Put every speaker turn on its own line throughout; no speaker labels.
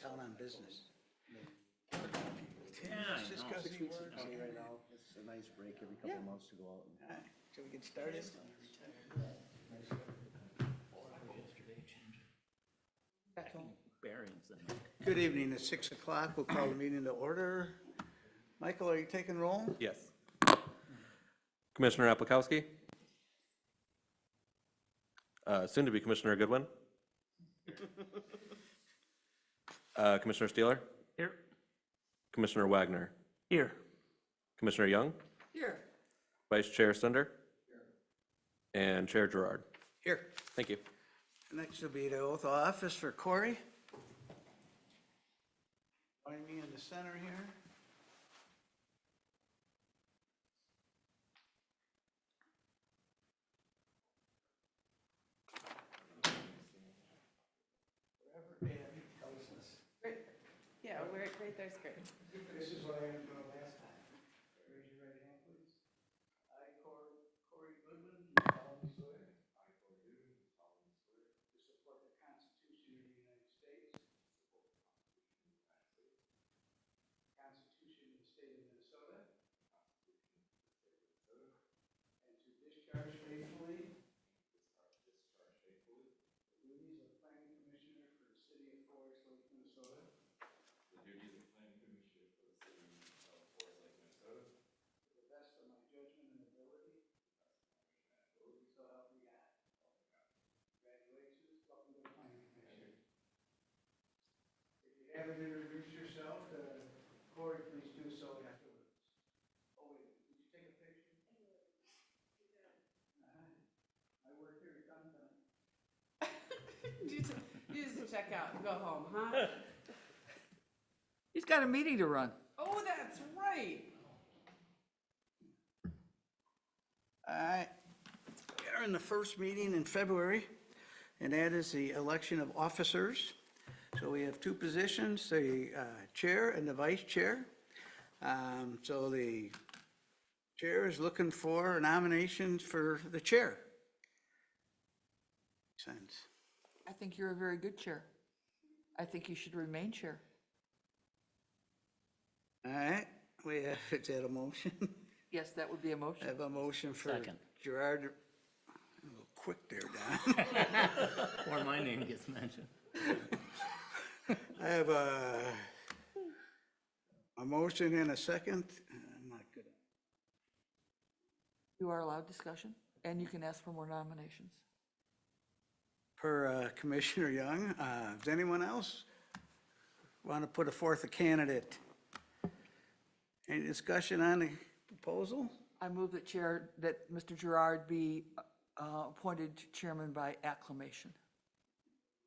town on business.
Yeah, I
Just
know.
goes
6
he
weeks of
works.
county right now, it's a nice break every couple of months to go out and.
All right, shall we get started?
Bearings and
Good evening, it's 6 o'clock, we'll call the meeting to order. Michael, are you taking roll?
Yes. Commissioner Aplikowski? Soon to be Commissioner Goodwin? Commissioner Steeler?
here,
Commissioner Wagner?
here.
Commissioner Young?
Here.
Vice Chair Stunder? And Chair Gerard.
Here.
Thank you.
Next will be the oath of office for Corey. Join me in the center here. Wherever Abby tells us.
Yeah, we're right there's great.
This is what I am doing last time. Raise your right hand, please. I, Corey Goodwin, do solemnly swear. I, Corey Goodwin, do solemnly swear. To support the Constitution of the United States. Constitution of the State of Minnesota. And to discharge faithfully. The duties of planning commissioner for the city of Forest Lake, Minnesota. To the best of my judgment and ability. So help me God. Congratulations, welcome to the planning commission. If you haven't introduced yourself, Corey, please do so afterwards. Oh, wait, did you take a picture? I work here, done.
You just check out and go home, huh?
He's got a meeting to run.
Oh, that's right.
All right, we are in the first meeting in February, and that is the election of officers. So we have two positions, the chair and the vice chair. So the chair is looking for nominations for the chair. Sense.
I think you're a very good chair. I think you should remain chair.
All right, we have, is that a motion?
Yes, that would be a
I
motion.
have a motion for
Second.
Gerard. A little quick there, Don.
Before my name gets mentioned.
I have a motion and a second. I'm not good.
You are allowed discussion, and you can ask for more nominations.
Per Commissioner Young, does anyone else want to put forth a candidate? Any discussion on the proposal?
I move that Mr. Gerard be appointed chairman by acclamation.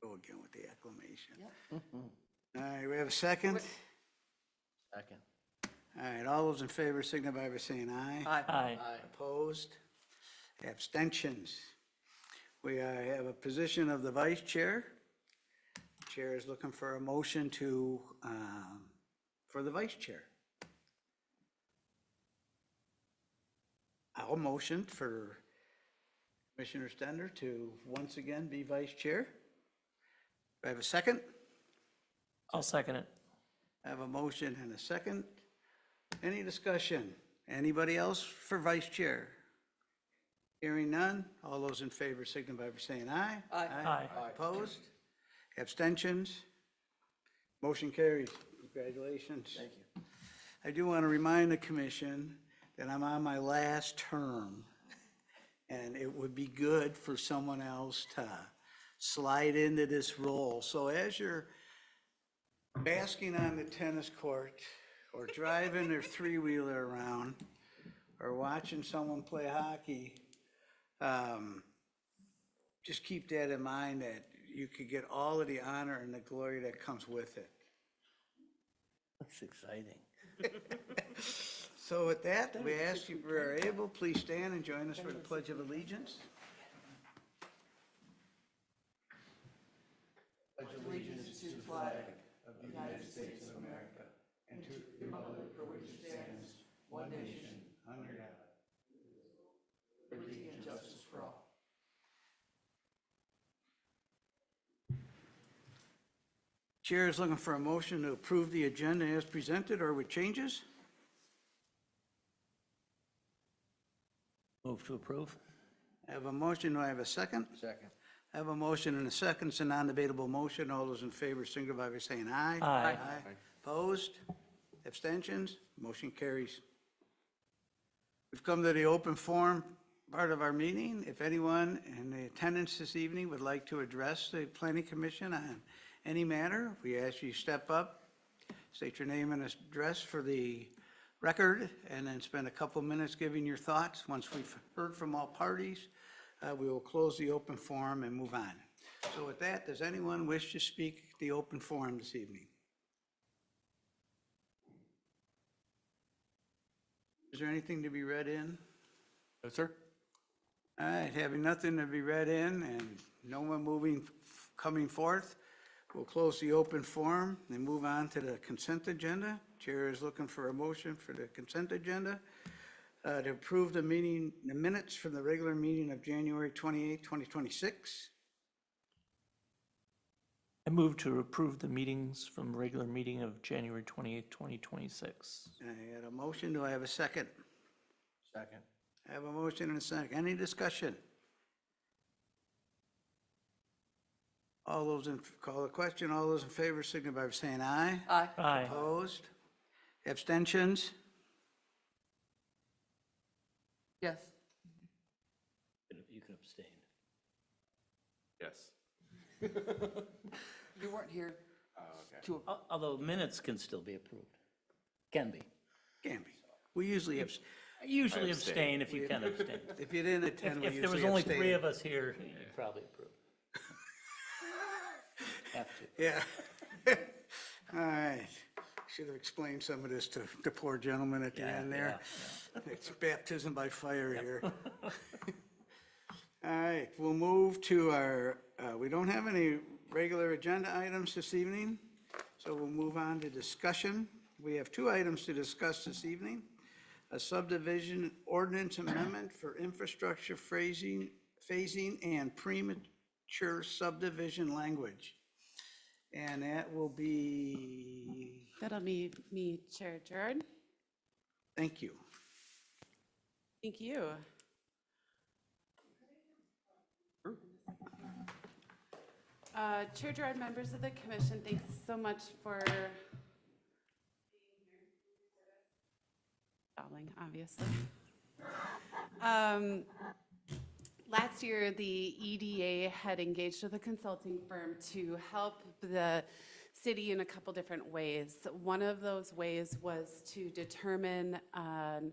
Go again with the acclamation. All right, we have a second?
Second.
All right, all those in favor signify by saying aye.
Aye.
Aye.
Opposed? Abstentions? We have a position of the vice chair. Chair is looking for a motion to, for the vice chair. I'll motion for Commissioner Stender to once again be vice chair. Do I have a second?
I'll second it.
I have a motion and a second. Any discussion? Anybody else for vice chair? Hearing none, all those in favor signify by saying aye.
Aye.
Aye.
Opposed? Abstentions? Motion carries. Congratulations.
Thank you.
I do want to remind the commission that I'm on my last term, and it would be good for someone else to slide into this role. So as you're basking on the tennis court, or driving their three-wheeler around, or watching someone play hockey, just keep that in mind, that you could get all of the honor and the glory that comes with it.
That's exciting.
So with that, we ask you if you are able, please stand and join us for the Pledge of Allegiance.
Allegiance to the flag of the United States of America and to the republic for which it stands, one nation,
Under God.
liberty and justice for all.
Chair is looking for a motion to approve the agenda as presented or with changes.
Move to approve?
I have a motion, do I have a second?
Second.
I have a motion and a second, it's a non-debatable motion. All those in favor signify by saying aye.
Aye.
Opposed? Abstentions? Motion carries. We've come to the open forum part of our meeting. If anyone in the attendance this evening would like to address the planning commission on any matter, we ask you step up, state your name and address for the record, and then spend a couple minutes giving your thoughts. Once we've heard from all parties, we will close the open forum and move on. So with that, does anyone wish to speak at the open forum this evening? Is there anything to be read in?
No, sir.
All right, having nothing to be read in and no one coming forth, we'll close the open forum and move on to the consent agenda. Chair is looking for a motion for the consent agenda to approve the minutes from the regular meeting of January 28, 2026.
I move to approve the meetings from the regular meeting of January 28th, 2026.
I had a motion, do I have a second?
Second.
I have a motion and a second. Any discussion? Call the question, all those in favor signify by saying aye.
Aye.
Aye.
Opposed? Abstentions?
Yes.
You can abstain.
Yes.
You weren't here to,
Although minutes can still be approved. Can be.
Can be. We usually have,
I usually
I
abstain if you can abstain.
if you didn't attend, we
If there was
usually
only
abstain.
3 of us here, you'd probably approve. Have to.
Yeah. All right. Should have explained some of this to the poor gentleman at the
Yeah,
end there. It's baptism by fire here. All right, we'll move to our, we don't have any regular agenda items this evening, so we'll move on to discussion. We have 2 items to discuss this evening. A subdivision ordinance amendment for infrastructure phasing and premature subdivision language. And that will be,
that'll be me, Chair Gerard.
thank you.
Thank you. Chair Gerard, members of the commission, thanks so much for stalling, obviously. Last year, the EDA had engaged with a consulting firm to help the city in a couple different ways. One of those ways was to determine an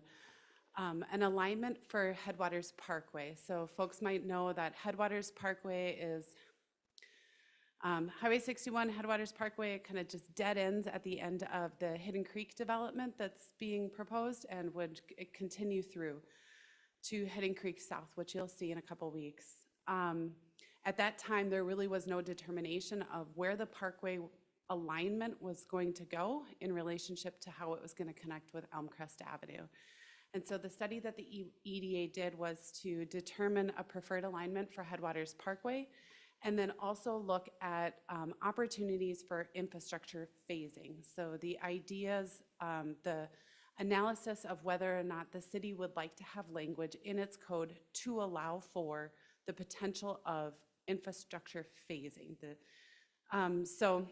alignment for Headwaters Parkway. So folks might know that Headwaters Parkway is Highway 61, Headwaters Parkway. It kind of just dead ends at the end of the Hidden Creek development that's being proposed and would continue through to Hidden Creek South, which you'll see in a couple weeks. At that time, there really was no determination of where the parkway alignment was going to go in relationship to how it was going to connect with Elmcrest Avenue. And so the study that the EDA did was to determine a preferred alignment for Headwaters Parkway, and then also look at opportunities for infrastructure phasing. So the ideas, the analysis of whether or not the city would like to have language in its code to allow for the potential of infrastructure phasing. So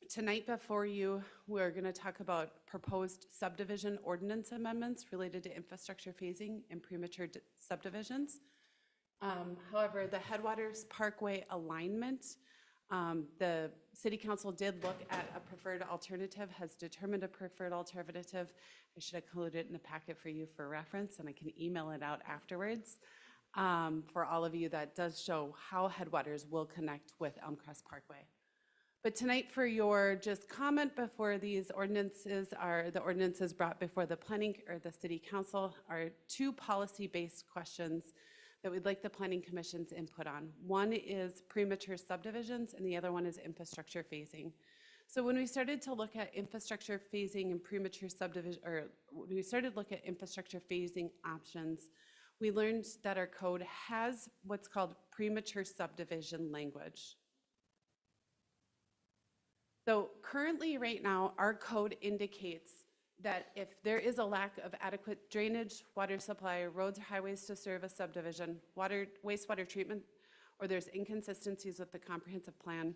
tonight before you, we're going to talk about proposed subdivision ordinance amendments related to infrastructure phasing and premature subdivisions. However, the Headwaters Parkway alignment, the city council did look at a preferred alternative, has determined a preferred alternative. I should have included it in the packet for you for reference, and I can email it out afterwards. For all of you, that does show how Headwaters will connect with Elmcrest Parkway. But tonight, for your just comment before these ordinances are, the ordinances brought before the planning or the city council are 2 policy-based questions that we'd like the Planning Commission's input on. One is premature subdivisions, and the other one is infrastructure phasing. So when we started to look at infrastructure phasing and premature subdivision, or when we started to look at infrastructure phasing options, we learned that our code has what's called premature subdivision language. So currently, right now, our code indicates that if there is a lack of adequate drainage, water supply, roads or highways to serve a subdivision, wastewater treatment, or there's inconsistencies with the comprehensive plan,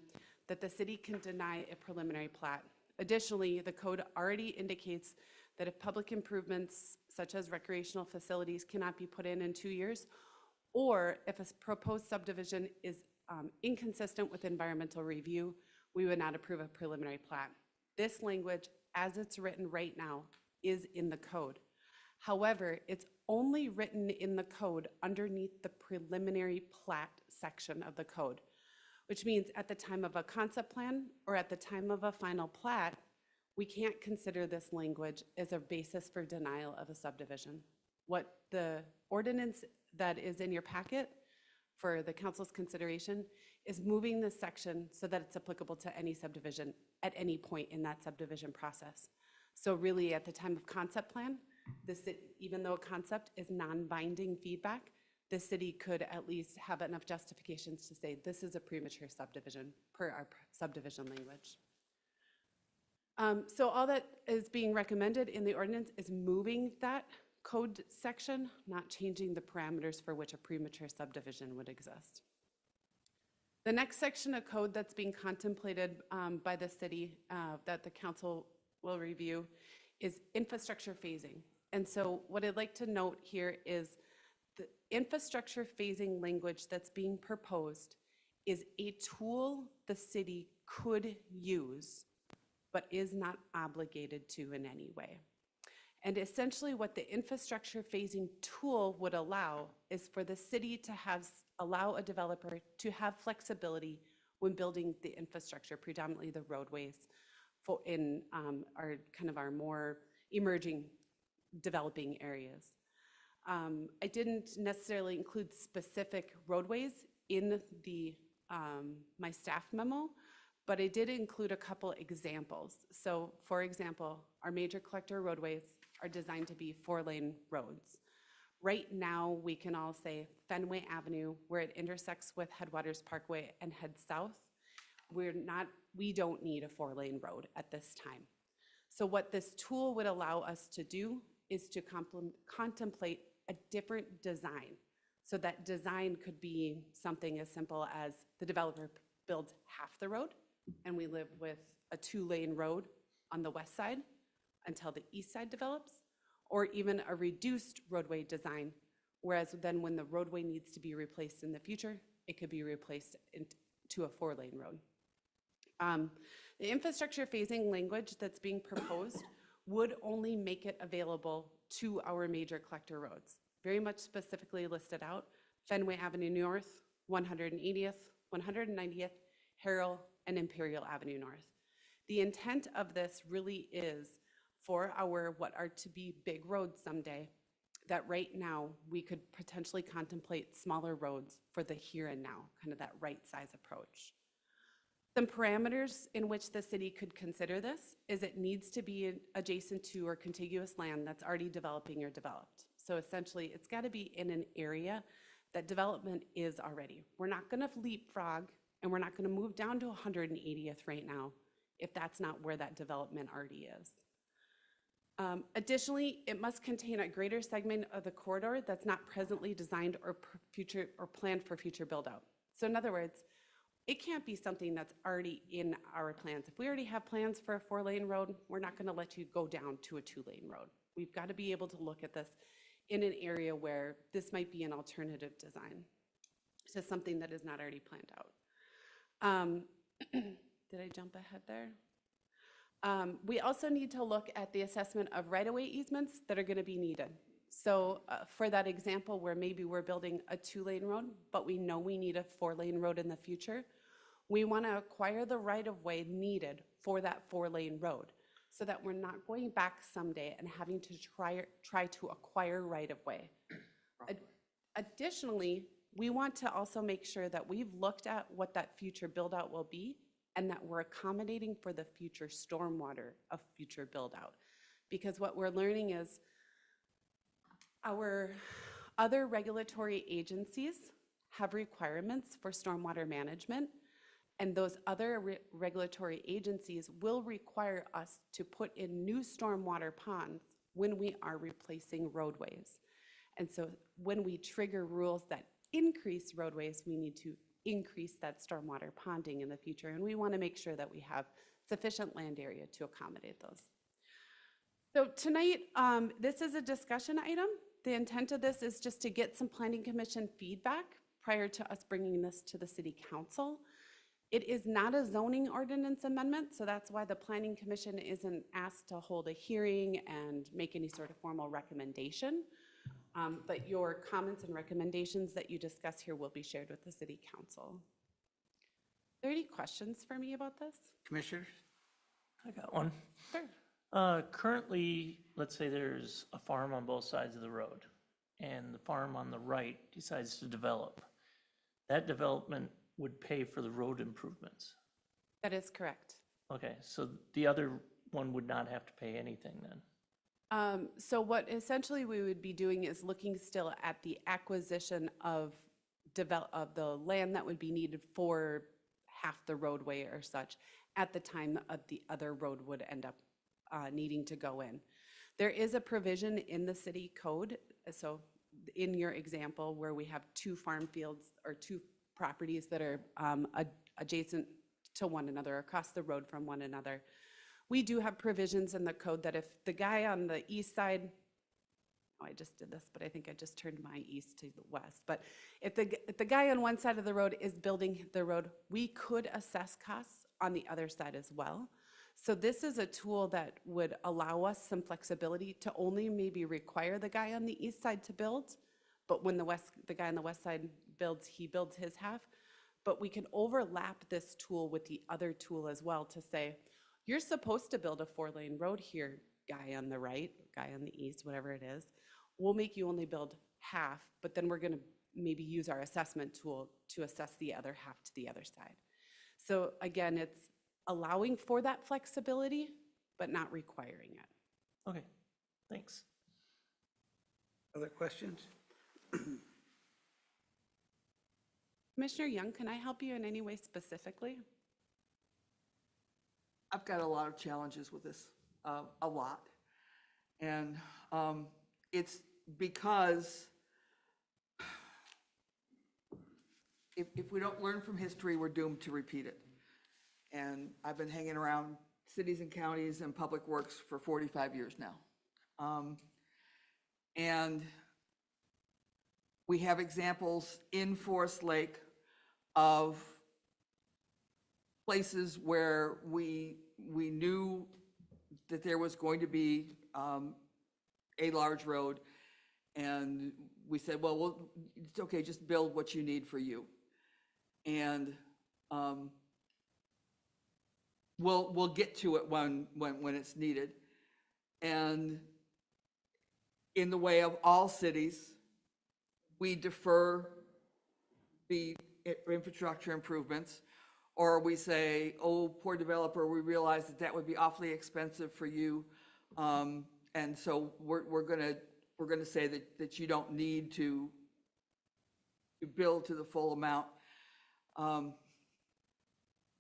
that the city can deny a preliminary plat. Additionally, the code already indicates that if public improvements such as recreational facilities cannot be put in 2 years, or if a proposed subdivision is inconsistent with environmental review, we would not approve a preliminary plat. This language, as it's written right now, is in the code. However, it's only written in the code underneath the preliminary plat section of the code, which means at the time of a concept plan or at the time of a final plat, we can't consider this language as a basis for denial of a subdivision. What the ordinance that is in your packet for the council's consideration is moving this section so that it's applicable to any subdivision at any point in that subdivision process. So really, at the time of concept plan, even though a concept is non-binding feedback, the city could at least have enough justifications to say this is a premature subdivision per our subdivision language. So all that is being recommended in the ordinance is moving that code section, not changing the parameters for which a premature subdivision would exist. The next section of code that's being contemplated by the city that the council will review is infrastructure phasing. And so what I'd like to note here is the infrastructure phasing language that's being proposed is a tool the city could use, but is not obligated to in any way. And essentially what the infrastructure phasing tool would allow is for the city to allow a developer to have flexibility when building the infrastructure, predominantly the roadways in our more emerging developing areas. I didn't necessarily include specific roadways in my staff memo, but I did include a couple examples. So for example, our major collector roadways are designed to be 4-lane roads. Right now, we can all say Fenway Avenue, where it intersects with Headwaters Parkway and heads south, we don't need a 4-lane road at this time. So what this tool would allow us to do is to contemplate a different design. So that design could be something as simple as the developer builds half the road, and we live with a 2-lane road on the west side until the east side develops, or even a reduced roadway design, whereas then when the roadway needs to be replaced in the future, it could be replaced into a 4-lane road. The infrastructure phasing language that's being proposed would only make it available to our major collector roads, very much specifically listed out: Fenway Avenue North, 180th, 190th, Harrell, and Imperial Avenue North. The intent of this really is for our what are to be big roads someday, that right now we could potentially contemplate smaller roads for the here and now, kind of that right size approach. Some parameters in which the city could consider this is it needs to be adjacent to or contiguous land that's already developing or developed. So essentially, it's got to be in an area that development is already. We're not going to leapfrog, and we're not going to move down to 180th right now if that's not where that development already is. Additionally, it must contain a greater segment of the corridor that's not presently designed or planned for future build-out. So in other words, it can't be something that's already in our plans. If we already have plans for a 4-lane road, we're not going to let you go down to a 2-lane road. We've got to be able to look at this in an area where this might be an alternative design to something that is not already planned out. Did I jump ahead there? We also need to look at the assessment of right-of-way easements that are going to be needed. So for that example where maybe we're building a 2-lane road, but we know we need a 4-lane road in the future, we want to acquire the right-of-way needed for that 4-lane road so that we're not going back someday and having to try to acquire right-of-way. Additionally, we want to also make sure that we've looked at what that future build-out will be and that we're accommodating for the future stormwater of future build-out. Because what we're learning is our other regulatory agencies have requirements for stormwater management, And those other regulatory agencies will require us to put in new stormwater ponds when we are replacing roadways. And so when we trigger rules that increase roadways, we need to increase that stormwater ponding in the future. And we want to make sure that we have sufficient land area to accommodate those. So tonight, this is a discussion item. The intent of this is just to get some planning commission feedback prior to us bringing this to the city council. It is not a zoning ordinance amendment, so that's why the planning commission isn't asked to hold a hearing and make any sort of formal recommendation. But your comments and recommendations that you discuss here will be shared with the city council. Are there any questions for me about this?
Commissioners?
I got one.
Sure.
Currently, let's say there's a farm on both sides of the road, and the farm on the right decides to develop. That development would pay for the road improvements.
That is correct.
Okay, so the other one would not have to pay anything then?
So what essentially we would be doing is looking still at the acquisition of the land that would be needed for half the roadway or such at the time of the other road would end up needing to go in. There is a provision in the city code, so in your example where we have two farm fields or two properties that are adjacent to one another, across the road from one another, we do have provisions in the code that if the guy on the east side, oh, I just did this, but I think I just turned my east to the west. But if the guy on one side of the road is building the road, we could assess costs on the other side as well. So this is a tool that would allow us some flexibility to only maybe require the guy on the east side to build, but when the guy on the west side builds, he builds his half. But we can overlap this tool with the other tool as well to say, you're supposed to build a 4-lane road here, guy on the right, guy on the east, whatever it is. We'll make you only build half, but then we're going to maybe use our assessment tool to assess the other half to the other side. So again, it's allowing for that flexibility, but not requiring it.
Okay, thanks.
Other questions?
Commissioner Young, can I help you in any way specifically?
I've got a lot of challenges with this, a lot. And it's because if we don't learn from history, we're doomed to repeat it. And I've been hanging around cities and counties and public works for 45 years now. And we have examples in Forest Lake of places where we knew that there was going to be a large road, and we said, well, it's okay, just build what you need for you. And we'll get to it when it's needed. And in the way of all cities, we defer the infrastructure improvements, or we say, oh, poor developer, we realize that that would be awfully expensive for you. And so we're gonna say that you don't need to build to the full amount.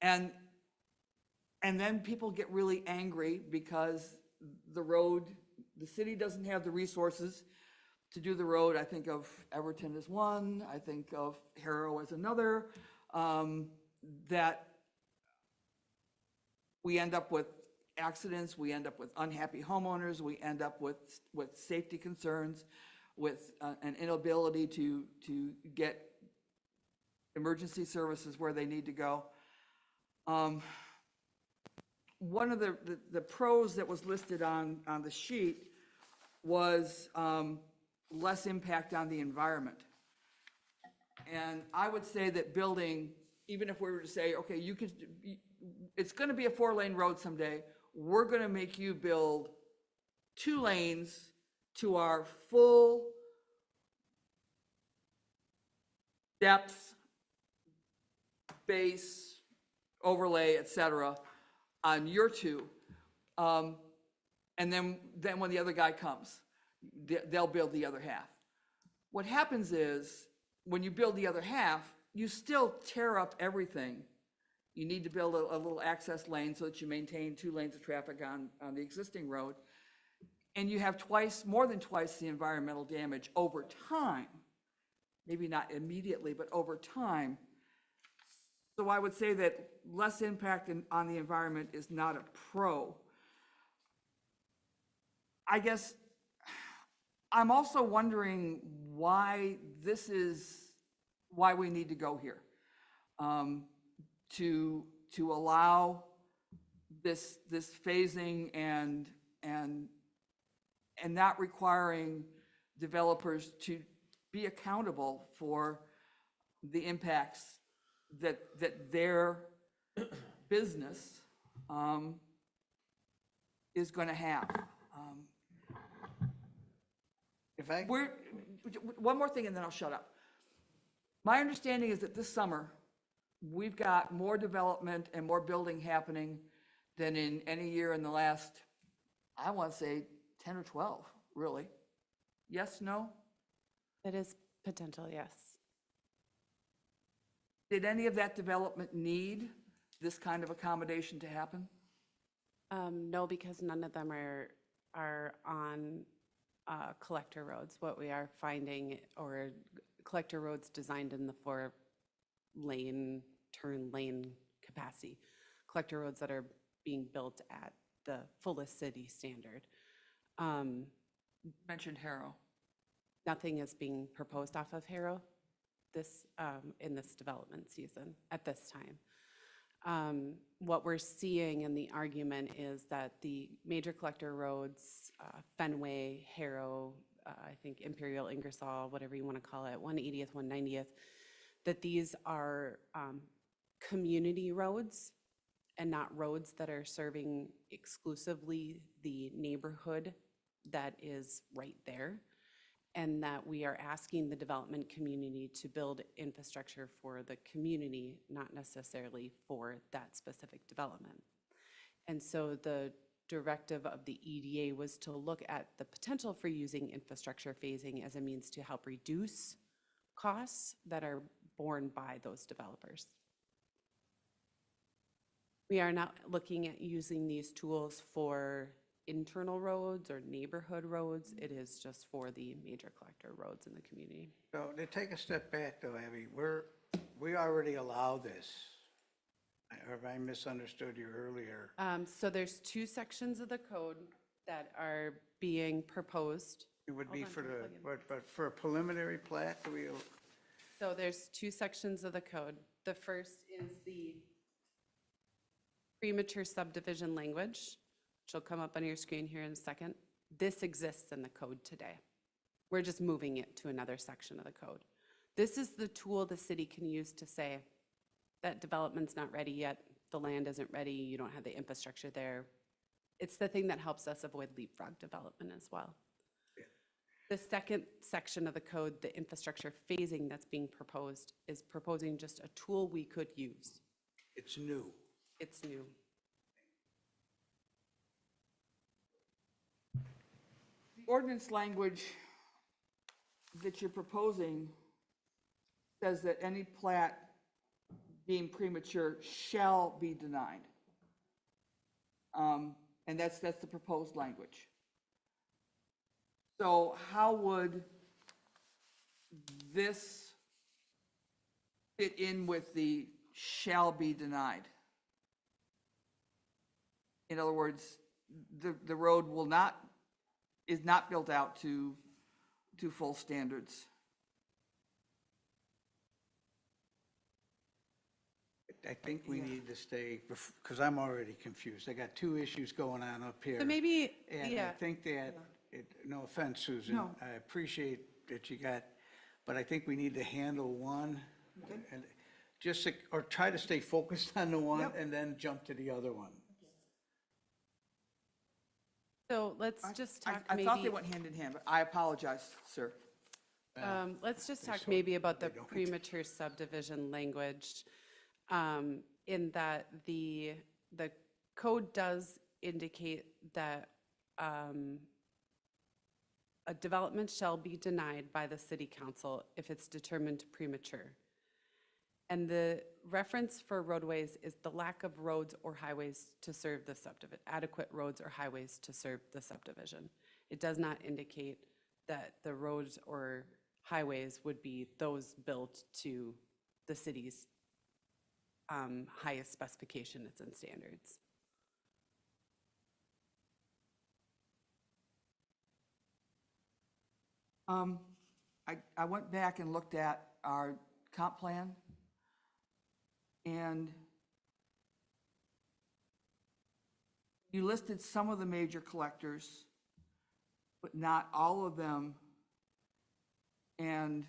And then people get really angry because the city doesn't have the resources to do the road. I think of Everton as one, I think of Harrow as another, that we end up with accidents, we end up with unhappy homeowners, we end up with safety concerns, with an inability to get emergency services where they need to go. One of the pros that was listed on the sheet was less impact on the environment. And I would say that building, even if we were to say, okay, it's gonna be a 4-lane road someday, we're gonna make you build 2 lanes to our full depth, base, overlay, et cetera, on your 2. And then when the other guy comes, they'll build the other half. What happens is, when you build the other half, you still tear up everything You need to build a little access lane so that you maintain 2 lanes of traffic on the existing road. And you have more than twice the environmental damage over time. Maybe not immediately, but over time. So I would say that less impact on the environment is not a pro. I guess I'm also wondering why we need to go here. To allow this phasing and not requiring developers to be accountable for the impacts that their business is going to have. One more thing and then I'll shut up. My understanding is that this summer, we've got more development and more building happening than in any year in the last, I want to say 10 or 12, really. Yes, no?
It is potential, yes.
Did any of that development need this kind of accommodation to happen?
No, because none of them are on collector roads. What we are finding, or collector roads designed in the 4-lane, turn lane capacity. Collector roads that are being built at the fullest city standard.
Mentioned Harrow.
Nothing is being proposed off of Harrow in this development season at this time. What we're seeing in the argument is that the major collector roads, Fenway, Harrow, I think Imperial, Ingersoll, whatever you want to call it, 180th, 190th, that these are community roads and not roads that are serving exclusively the neighborhood that is right there. And that we are asking the development community to build infrastructure for the community, not necessarily for that specific development. And so the directive of the EDA was to look at the potential for using infrastructure phasing as a means to help reduce costs that are borne by those developers. We are not looking at using these tools for internal roads or neighborhood roads. It is just for the major collector roads in the community.
So to take a step back though, Abby, we already allow this. Or have I misunderstood you earlier?
So there's 2 sections of the code that are being proposed.
It would be
Hold on,
for
I'm
the,
plugging.
but for a preliminary plat, do we,
So there's 2 sections of the code. The first is the premature subdivision language, which will come up on your screen here in a second. This exists in the code today. We're just moving it to another section of the code. This is the tool the city can use to say, that development's not ready yet, the land isn't ready, you don't have the infrastructure there. It's the thing that helps us avoid leapfrog development as well. The second section of the code, the infrastructure phasing that's being proposed, is proposing just a tool we could use.
it's new.
It's new.
The ordinance language that you're proposing says that any plat being premature shall be denied. And that's the proposed language. So how would this fit in with the shall be denied? In other words, the road is not built out to full standards.
I think we need to stay, because I'm already confused. I got 2 issues going on up here.
So maybe,
And I
yeah,
think that, no offense, Susan.
No.
I appreciate that you got, but I think we need to handle one. And just, or try to stay focused on the one
Yep.
and then jump to the other one.
so let's just talk
I thought they
maybe,
went hand in hand, but I apologize, sir.
let's just talk
sort-
maybe about the
they don't.
premature subdivision language. In that the code does indicate that a development shall be denied by the city council if it's determined premature. And the reference for roadways is the lack of roads or highways to serve the subdivision, adequate roads or highways to serve the subdivision. It does not indicate that the roads or highways would be those built to the city's highest specifications and standards.
I went back and looked at our comp plan, and you listed some of the major collectors, but not all of them, and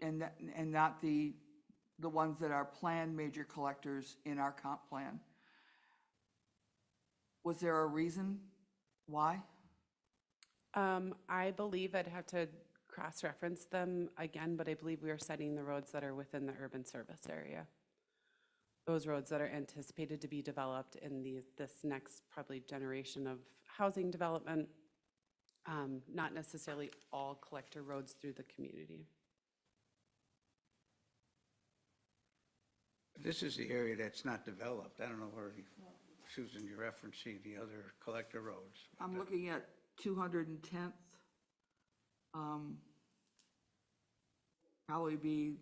not the ones that are planned major collectors in our comp plan. Was there a reason why?
I believe I'd have to cross-reference them again, but I believe we are setting the roads that are within the urban service area. Those roads that are anticipated to be developed in this next probably generation of housing development, not necessarily all collector roads through the community.
This is the area that's not developed. I don't know where, Susan, you're referencing the other collector roads.
I'm looking at 210th. Probably be,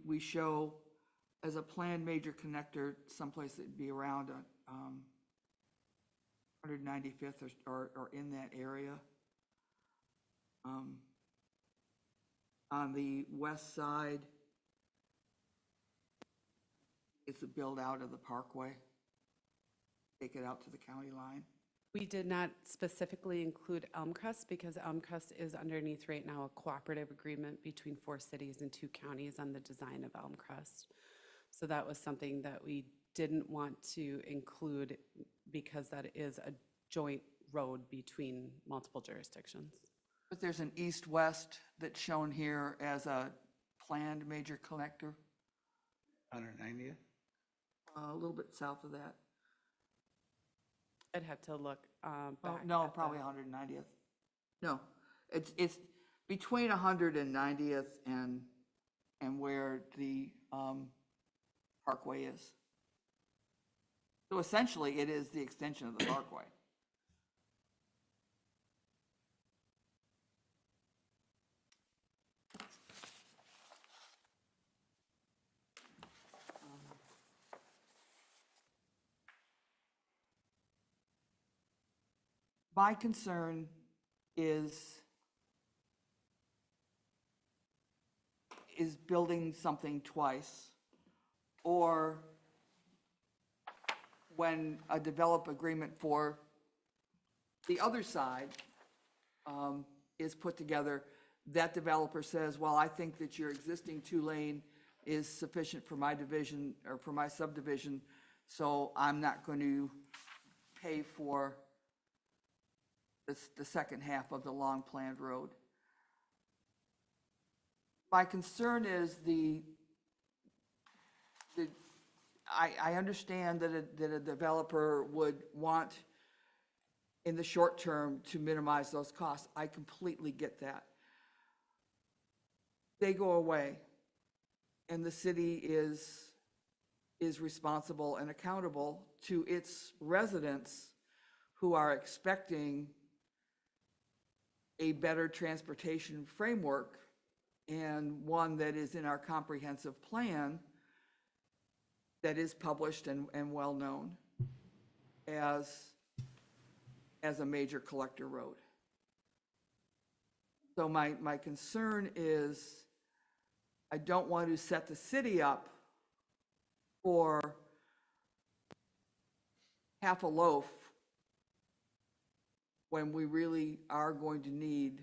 we show as a planned major connector, someplace that'd be around 195th or in that area. On the west side, it's a build out of the parkway. Take it out to the county line.
We did not specifically include Elmcrest because Elmcrest is underneath right now a cooperative agreement between 4 cities and 2 counties on the design of Elmcrest. So that was something that we didn't want to include because that is a joint road between multiple jurisdictions.
But there's an east-west that's shown here as a planned major connector,
190th?
a little bit south of that.
I'd have to look
Oh,
back.
no,
at
probably
the-
190th. No, it's between 190th and where the parkway is. So essentially, it is the extension of the parkway. My concern is building something twice, or when a develop agreement for the other side is put together, that developer says, well, I think that your existing 2-lane is sufficient for my division or for my subdivision, so I'm not going to pay for the second half of the long planned road. My concern is I understand that a developer would want in the short term to minimize those costs. I completely get that. They go away, and the city is responsible and accountable to its residents who are expecting a better transportation framework, and one that is in our comprehensive plan that is published and well-known as a major collector road. So my concern is I don't want to set the city up for half a loaf when we really are going to need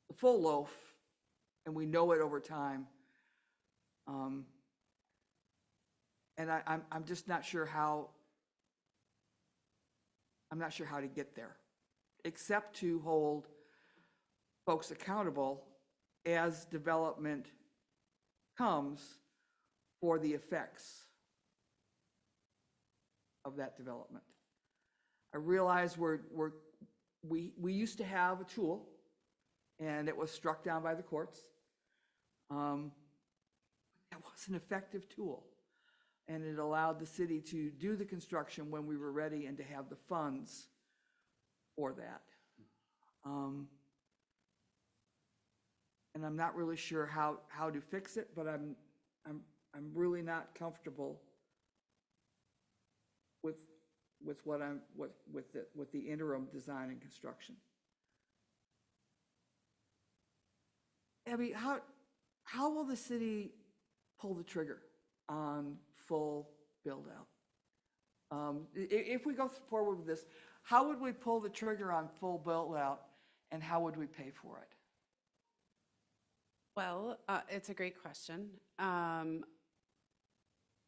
the full loaf, and we know it over time. And I'm just not sure how, to get there, except to hold folks accountable as development comes for the effects of that development. I realize we used to have a tool, and it was struck down by the courts. That was an effective tool, and it allowed the city to do the construction when we were ready and to have the funds for that. And I'm not really sure how to fix it, but I'm really not comfortable with the interim design and construction. Abby, how will the city pull the trigger on full build-out? If we go forward with this, how would we pull the trigger on full build-out, and how would we pay for it?
Well, it's a great question.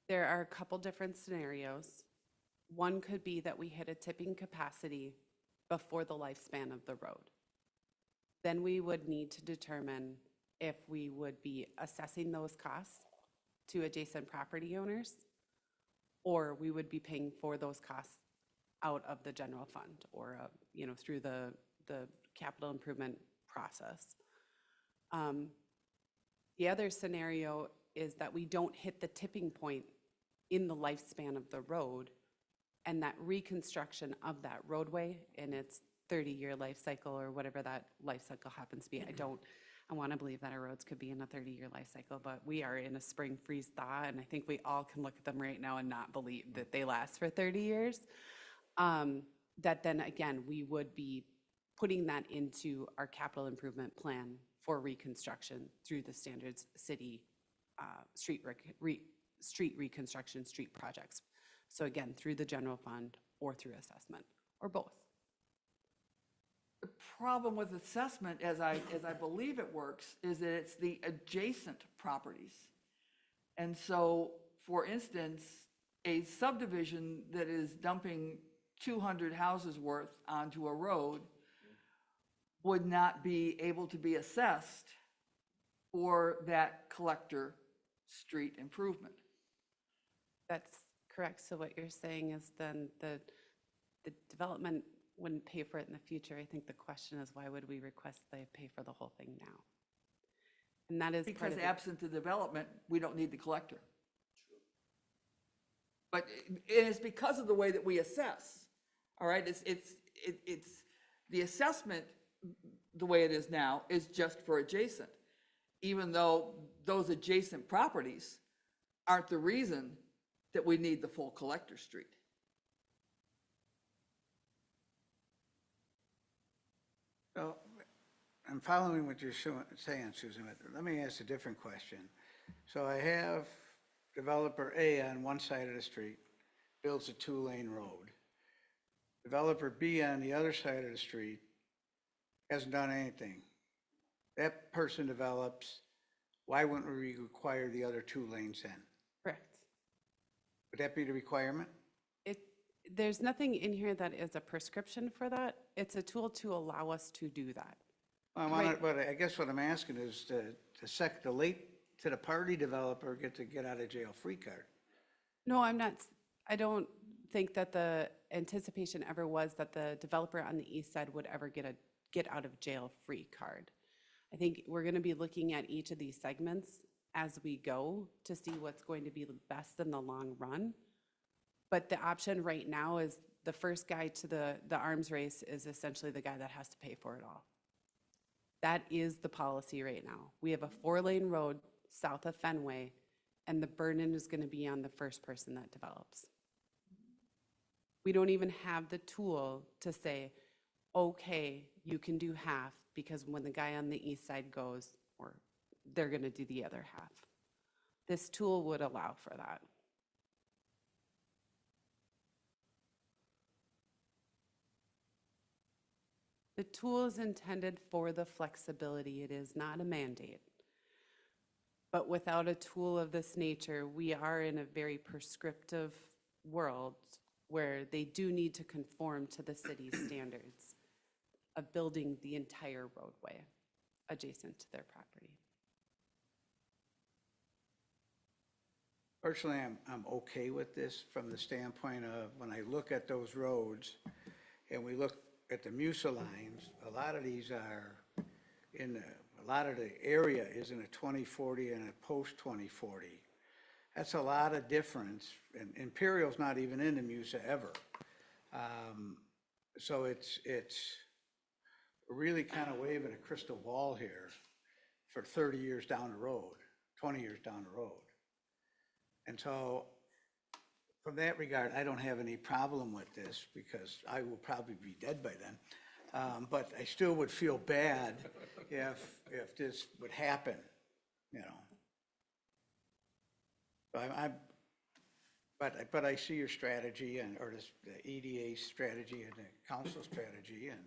There are a couple different scenarios. One could be that we hit a tipping capacity before the lifespan of the road. Then we would need to determine if we would be assessing those costs to adjacent property owners, or we would be paying for those costs out of the general fund or, through the capital improvement process. The other scenario is that we don't hit the tipping point in the lifespan of the road, and that reconstruction of that roadway in its 30-year life cycle or whatever that life cycle happens to be. I want to believe that our roads could be in a 30-year life cycle, but we are in a spring freeze thaw, and I think we all can look at them right now and not believe that they last for 30 years. That then again, we would be putting that into our capital improvement plan for reconstruction through the standards city street reconstruction, street projects. So again, through the general fund or through assessment, or both.
The problem with assessment, as I believe it works, is that it's the adjacent properties. And so, for instance, a subdivision that is dumping 200 houses worth onto a road would not be able to be assessed for that collector street improvement.
That's correct. So what you're saying is then the development wouldn't pay for it in the future. I think the question is, why would we request they pay for the whole thing now? And that is part
Because
of
absent the development, we don't need the collector. But it's because of the way that we assess, all right? It's the assessment, the way it is now, is just for adjacent, even though those adjacent properties aren't the reason that we need the full collector street.
So I'm following what you're saying, Susan, but let me ask a different question. So I have developer A on one side of the street, builds a 2-lane road. Developer B on the other side of the street hasn't done anything. That person develops, why wouldn't we require the other 2 lanes then?
correct.
Would that be the requirement?
There's nothing in here that is a prescription for that. It's a tool to allow us to do that. Right.
But I guess what I'm asking is the late to the party developer get out of jail free card.
No, I don't think that the anticipation ever was that the developer on the east side would ever get a get out of jail free card. I think we're going to be looking at each of these segments as we go to see what's going to be the best in the long run. But the option right now is the first guy to the arms race is essentially the guy that has to pay for it all. That is the policy right now. We have a 4-lane road south of Fenway, and the burden is going to be on the first person that develops. We don't even have the tool to say, okay, you can do half, because when the guy on the east side goes, or they're going to do the other half. This tool would allow for that. The tool is intended for the flexibility. It is not a mandate. But without a tool of this nature, we are in a very prescriptive world where they do need to conform to the city's standards of building the entire roadway adjacent to their property.
Personally, I'm okay with this from the standpoint of when I look at those roads and we look at the MUSA lines, a lot of these are a lot of the area is in a 2040 and a post-2040. That's a lot of difference, and Imperial's not even in the MUSA ever. So it's really kind of waving a crystal ball here for 30 years down the road, 20 years down the road. And so from that regard, I don't have any problem with this because I will probably be dead by then. But I still would feel bad if this would happen, you know. But I see your strategy or the EDA strategy and the council strategy, and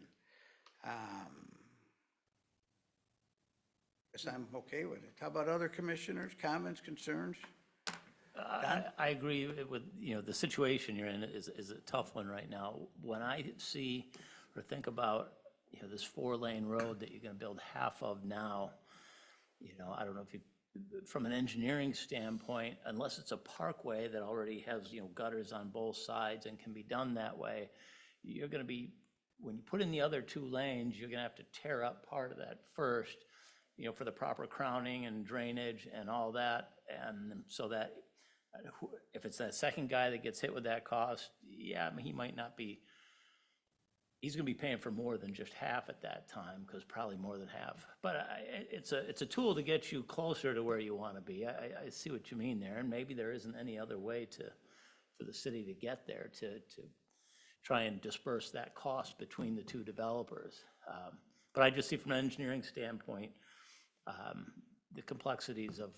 guess I'm okay with it. How about other commissioners, comments, concerns?
I agree with, the situation you're in is a tough one right now. When I see or think about, this 4-lane road that you're gonna build half of now, I don't know if you, from an engineering standpoint, unless it's a parkway that already has, gutters on both sides and can be done that way, you're gonna be, when you put in the other 2 lanes, you're gonna have to tear up part of that first, for the proper crowning and drainage and all that. And so that if it's that second guy that gets hit with that cost, yeah, I mean, he might not be, he's gonna be paying for more than just half at that time, because probably more than half. But it's a tool to get you closer to where you wanna be. I see what you mean there, and maybe there isn't any other way for the city to get there, to try and disperse that cost between the 2 developers. But I just see from an engineering standpoint, the complexities of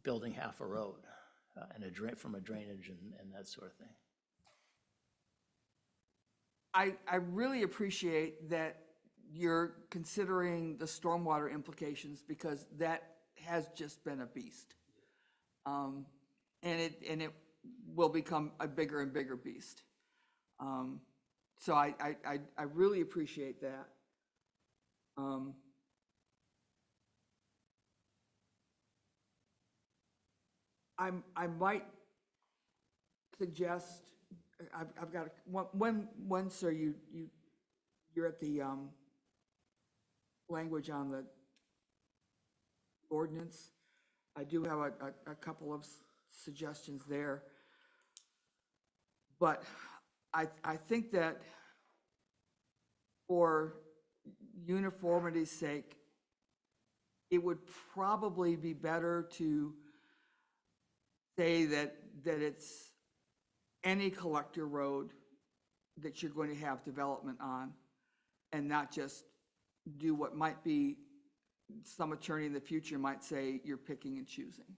building half a road, and from a drainage and that sort of thing.
I really appreciate that you're considering the stormwater implications, because that has just been a beast. And it will become a bigger and bigger beast. So I really appreciate that. I might suggest, I've got, when, sir, you're at the language on the ordinance, I do have a couple of suggestions there. But I think that for uniformity's sake, it would probably be better to say that it's any collector road that you're going to have development on, and not just do what might be, some attorney in the future might say you're picking and choosing.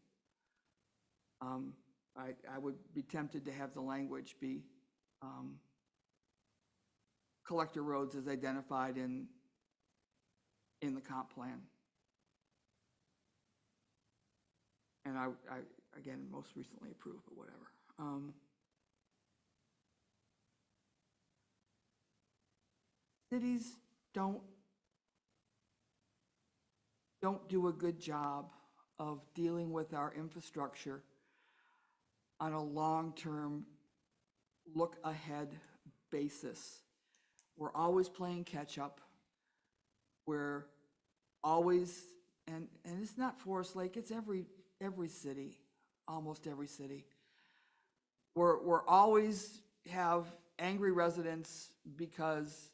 I would be tempted to have the language be collector roads as identified in the comp plan. And I again, most recently approved, but whatever. Cities don't do a good job of dealing with our infrastructure on a long-term, look-ahead basis. We're always playing catch-up. We're always, and it's not Forest Lake, it's every city, almost every city. We're always have angry residents because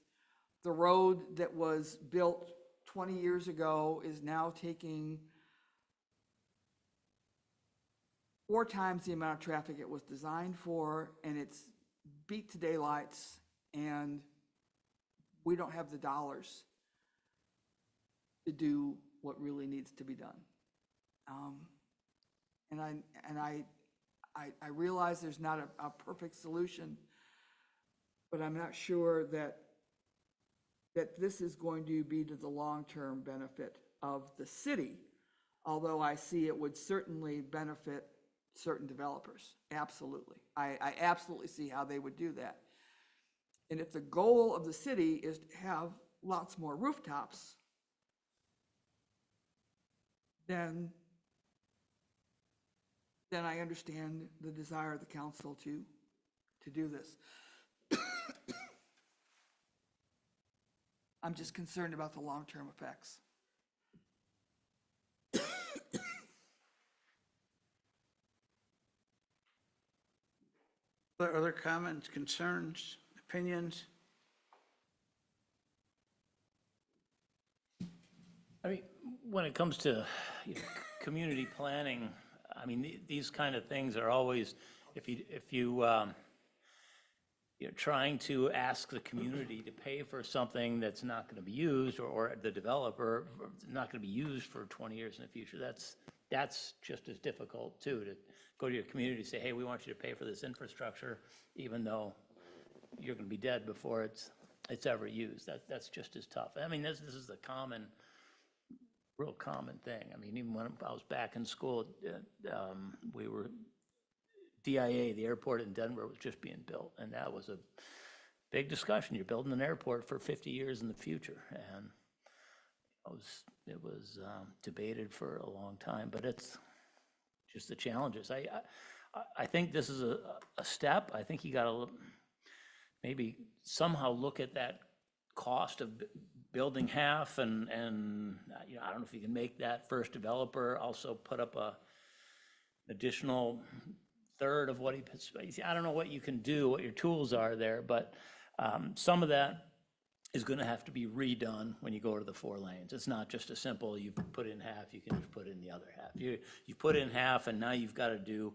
the road that was built 20 years ago is now taking 4 times the amount of traffic it was designed for, and it's beat to daylights, and we don't have the dollars to do what really needs to be done. And I realize there's not a perfect solution, but I'm not sure that this is going to be to the long-term benefit of the city, although I see it would certainly benefit certain developers, absolutely. I absolutely see how they would do that. And if the goal of the city is to have lots more rooftops, then I understand the desire of the council to do this. I'm just concerned about the long-term effects.
Other comments, concerns, opinions?
I mean, when it comes to, you know, community planning, I mean, these kind of things are always, if you're trying to ask the community to pay for something that's not going to be used, or the developer, not going to be used for 20 years in the future, that's just as difficult too, to go to your community and say, hey, we want you to pay for this infrastructure, even though you're going to be dead before it's ever used. That's just as tough. I mean, this is a real common thing. I mean, even when I was back in school, we were, DIA, the airport in Denver, was just being built, and that was a big discussion. You're building an airport for 50 years in the future, and it was debated for a long time, but it's just the challenges. I think this is a step. I think you got to maybe somehow look at that cost of building half, and you know, I don't know if you can make that first developer also put up a additional third of what he puts. I don't know what you can do, what your tools are there, but some of that is going to have to be redone when you go to the 4 lanes. It's not just a simple, you put in half, you can just put in the other half. You put in half, and now you've got to do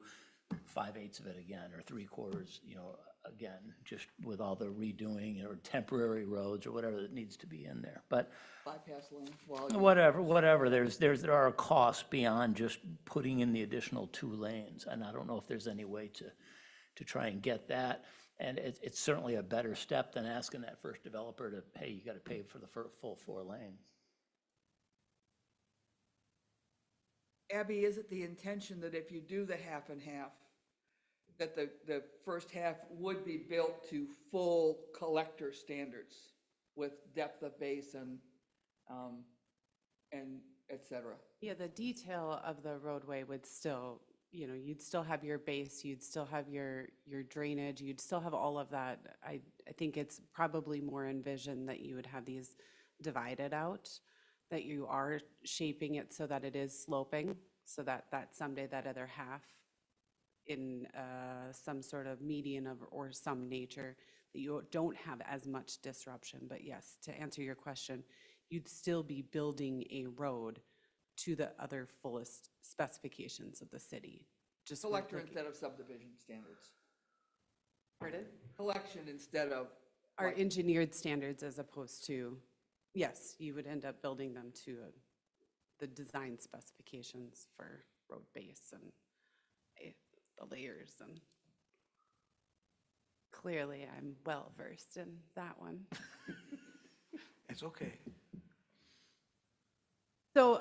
5/8 of it again, or 3/4, you know, again, just with all the redoing or temporary roads or whatever that needs to be in there. But
Bypass lanes, well,
whatever, there are costs beyond just putting in the additional 2 lanes, and I don't know if there's any way to try and get that. And it's certainly a better step than asking that first developer to, hey, you got to pay for the full 4 lanes.
Abby, is it the intention that if you do the half and half, that the first half would be built to full collector standards with depth of basin, and et cetera?
Yeah, the detail of the roadway would still, you know, you'd still have your base, you'd still have your drainage, you'd still have all of that. I think it's probably more envisioned that you would have these divided out, that you are shaping it so that it is sloping, so that someday that other half in some sort of median or some nature, that you don't have as much disruption. But yes, to answer your question, you'd still be building a road to the other fullest specifications of the city. Just with
Collector
looking-
instead of subdivision standards.
Pardon?
Collection instead of.
Our
like,
engineered standards as opposed to, yes, you would end up building them to the design specifications for road base and the layers, and clearly I'm well versed in that one.
It's okay.
So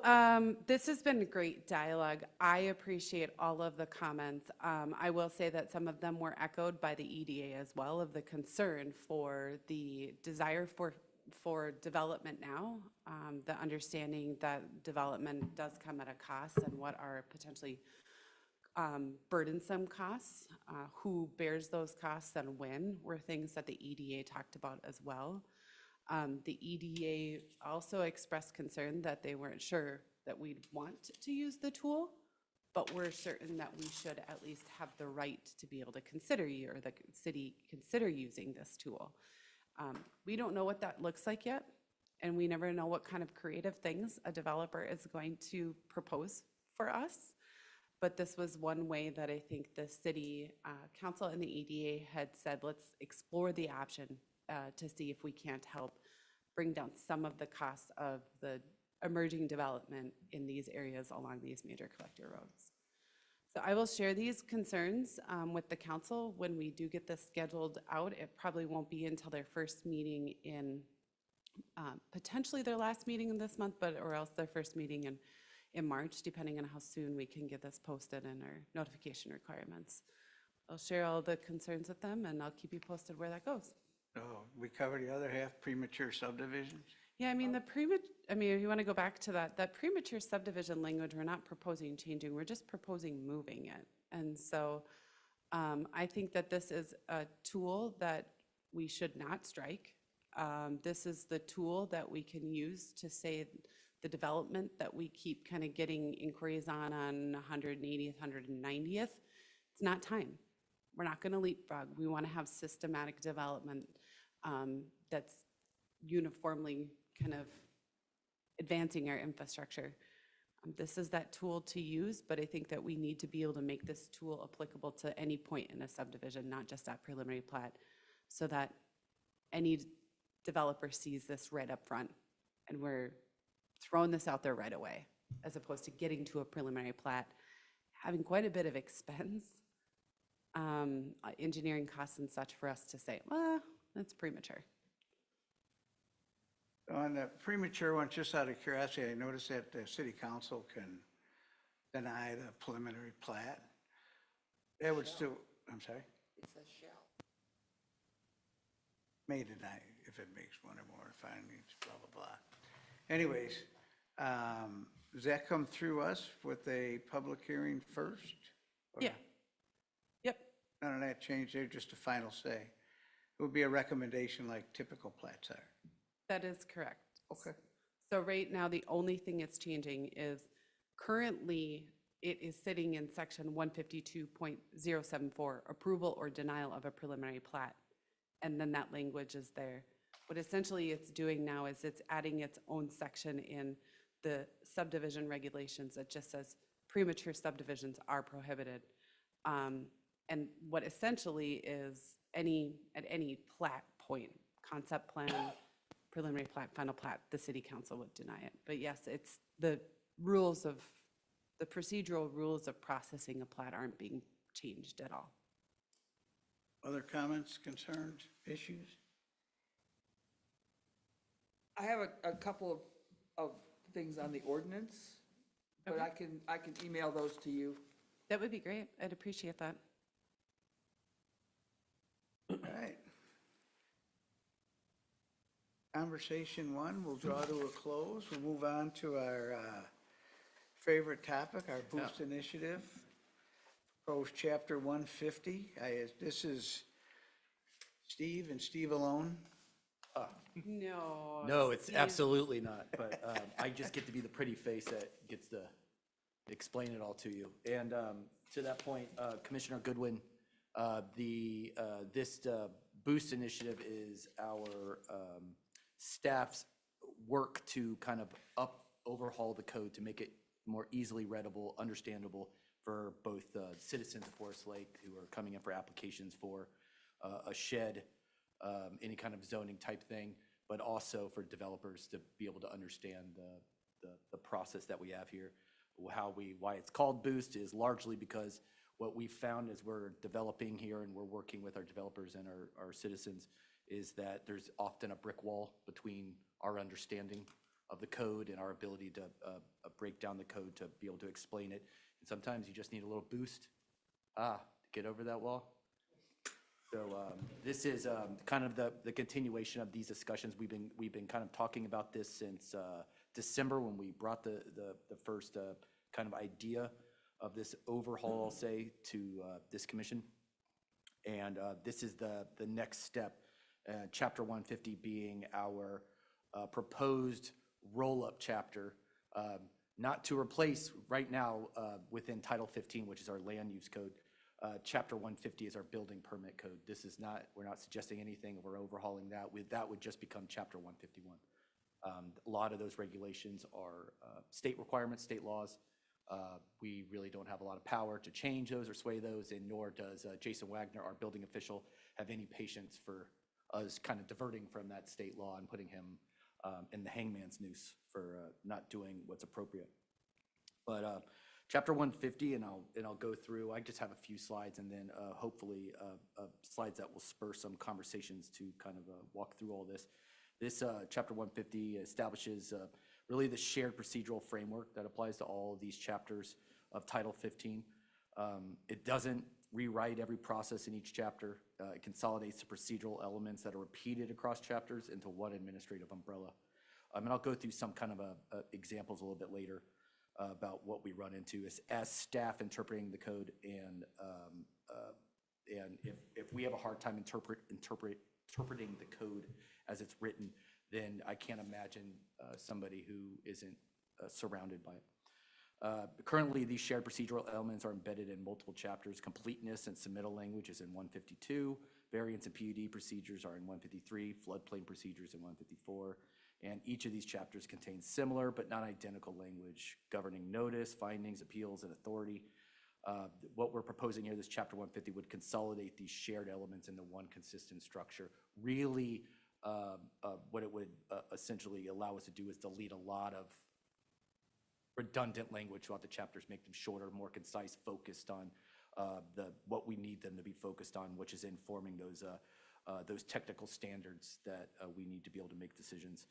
this has been great dialogue. I appreciate all of the comments. I will say that some of them were echoed by the EDA as well, of the concern for the desire for development now, the understanding that development does come at a cost, and what are potentially burdensome costs, who bears those costs and when, were things that the EDA talked about as well. The EDA also expressed concern that they weren't sure that we'd want to use the tool, but we're certain that we should at least have the right to be able to consider, or the city consider using this tool. We don't know what that looks like yet, and we never know what kind of creative things a developer is going to propose for us. But this was one way that I think the city council and the EDA had said, let's explore the option to see if we can't help bring down some of the costs of the emerging development in these areas along these major collector roads. So I will share these concerns with the council when we do get this scheduled out. It probably won't be until their first meeting in, potentially their last meeting in this month, or else their first meeting in March, depending on how soon we can get this posted and our notification requirements. I'll share all the concerns with them, and I'll keep you posted where that goes.
Oh, we covered the other half, premature subdivisions?
Yeah, I mean, if you want to go back to that premature subdivision language, we're not proposing changing, we're just proposing moving it. And so I think that this is a tool that we should not strike. This is the tool that we can use to say the development that we keep kind of getting inquiries on 180th, 190th. It's not time. We're not going to leapfrog. We want to have systematic development that's uniformly kind of advancing our infrastructure. This is that tool to use, but I think that we need to be able to make this tool applicable to any point in a subdivision, not just at preliminary plat, so that any developer sees this right up front, and we're throwing this out there right away, as opposed to getting to a preliminary plat, having quite a bit of expense, engineering costs and such for us to say, well, that's premature.
On the premature one, just out of curiosity, I noticed that the city council can deny the preliminary plat. That would still, I'm sorry?
It says shall.
May deny if it makes one or more findings, blah, blah, blah. Anyways, does that come through us with a public hearing first? Or
Yeah. Yep.
None of that changed there, just a final say? It would be a recommendation like typical plats are.
That is correct.
Okay.
So right now, the only thing it's changing is currently it is sitting in section 152.074, approval or denial of a preliminary plat. And then that language is there. What essentially it's doing now is it's adding its own section in the subdivision regulations that just says premature subdivisions are prohibited. And what essentially is at any plat point, concept plan, preliminary plat, final plat, the city council would deny it. But yes, it's the procedural rules of processing a plat aren't being changed at all.
Other comments, concerns, issues?
I have a couple of things on the ordinance, but I can email those to you.
That would be great. I'd appreciate that.
All right. Conversation one will draw to a close. We'll move on to our favorite topic, our Boost Initiative. Proposed Chapter 150. This is Steve and Steve alone.
No.
No, it's
Steve.
absolutely not, but I just get to be the pretty face that gets to explain it all to you. And to that point, Commissioner Goodwin, this Boost Initiative is our staff's work to kind of overhaul the code to make it more easily readable, understandable for both citizens of Forest Lake who are coming in for applications for a shed, any kind of zoning type thing, but also for developers to be able to understand the process that we have here. Why it's called Boost is largely because what we found as we're developing here and we're working with our developers and our citizens is that there's often a brick wall between our understanding of the code and our ability to break down the code to be able to explain it. And sometimes you just need a little boost to get over that wall. So this is kind of the continuation of these discussions. We've been kind of talking about this since December when we brought the first kind of idea of this overhaul, I'll say, to this commission. And this is the next step, Chapter 150 being our proposed roll-up chapter, not to replace right now within Title 15, which is our land use code. Chapter 150 is our building permit code. This is not, we're not suggesting anything, we're overhauling that. That would just become Chapter 151. A lot of those regulations are state requirements, state laws. We really don't have a lot of power to change those or sway those, and nor does Jason Wagner, our building official, have any patience for us kind of diverting from that state law and putting him in the hangman's noose for not doing what's appropriate. But Chapter 150, and I'll go through. I just have a few slides, and then hopefully slides that will spur some conversations to kind of walk through all this. This Chapter 150 establishes really the shared procedural framework that applies to all of these chapters of Title 15. It doesn't rewrite every process in each chapter. It consolidates the procedural elements that are repeated across chapters into one administrative umbrella. And I'll go through some kind of examples a little bit later about what we run into as staff interpreting the code, and if we have a hard time interpreting the code as it's written, then I can't imagine somebody who isn't surrounded by it. Currently, these shared procedural elements are embedded in multiple chapters. Completeness and submittal language is in 152. Variance and PUD procedures are in 153. Floodplain procedures in 154. And each of these chapters contains similar but not identical language governing notice, findings, appeals, and authority. What we're proposing here, this chapter 150, would consolidate these shared elements into one consistent structure. Really, what it would essentially allow us to do is delete a lot of redundant language throughout the chapters, make them shorter, more concise, focused on what we need them to be focused on, which is informing those technical standards that we need to be able to make decisions.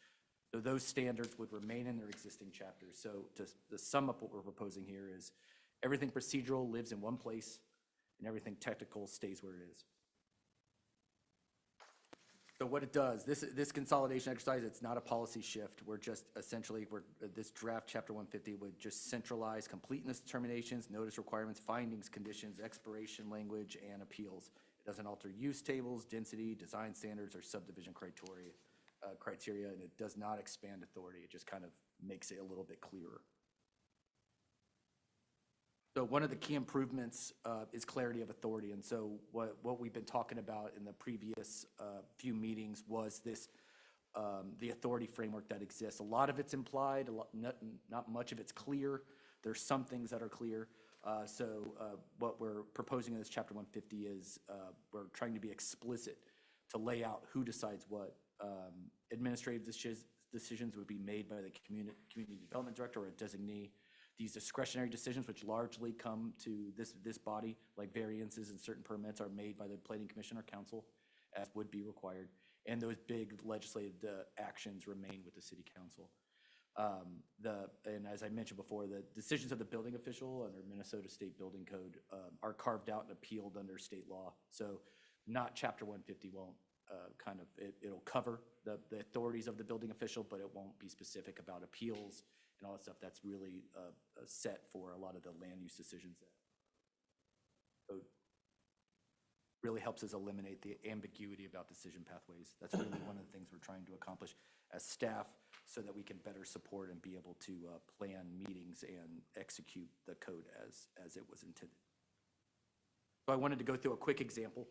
So those standards would remain in their existing chapters. So to sum up what we're proposing here is everything procedural lives in one place and everything technical stays where it is. So what it does, this consolidation exercise, it's not a policy shift. We're just essentially, this draft chapter 150 would just centralize completeness determinations, notice requirements, findings, conditions, expiration language, and appeals. It doesn't alter use tables, density, design standards, or subdivision criteria, and it does not expand authority. It just kind of makes it a little bit clearer. So one of the key improvements is clarity of authority. And so what we've been talking about in the previous few meetings was this, the authority framework that exists. A lot of it's implied, not much of it's clear. There's some things that are clear. What we're proposing in this chapter 150 is we're trying to be explicit to lay out who decides what. Administrative decisions would be made by the community development director or a designee. These discretionary decisions, which largely come to this body, like variances and certain permits, are made by the planning commission or council, as would be required. And those big legislative actions remain with the city council. And as I mentioned before, the decisions of the building official under Minnesota State Building Code are carved out and appealed under state law. So not chapter 150 won't it'll cover the authorities of the building official, but it won't be specific about appeals and all that stuff. That's really set for a lot of the land use decisions. So really helps us eliminate the ambiguity about decision pathways. That's really one of the things we're trying to accomplish as staff so that we can better support and be able to plan meetings and execute the code as it was intended. So I wanted to go through a quick example.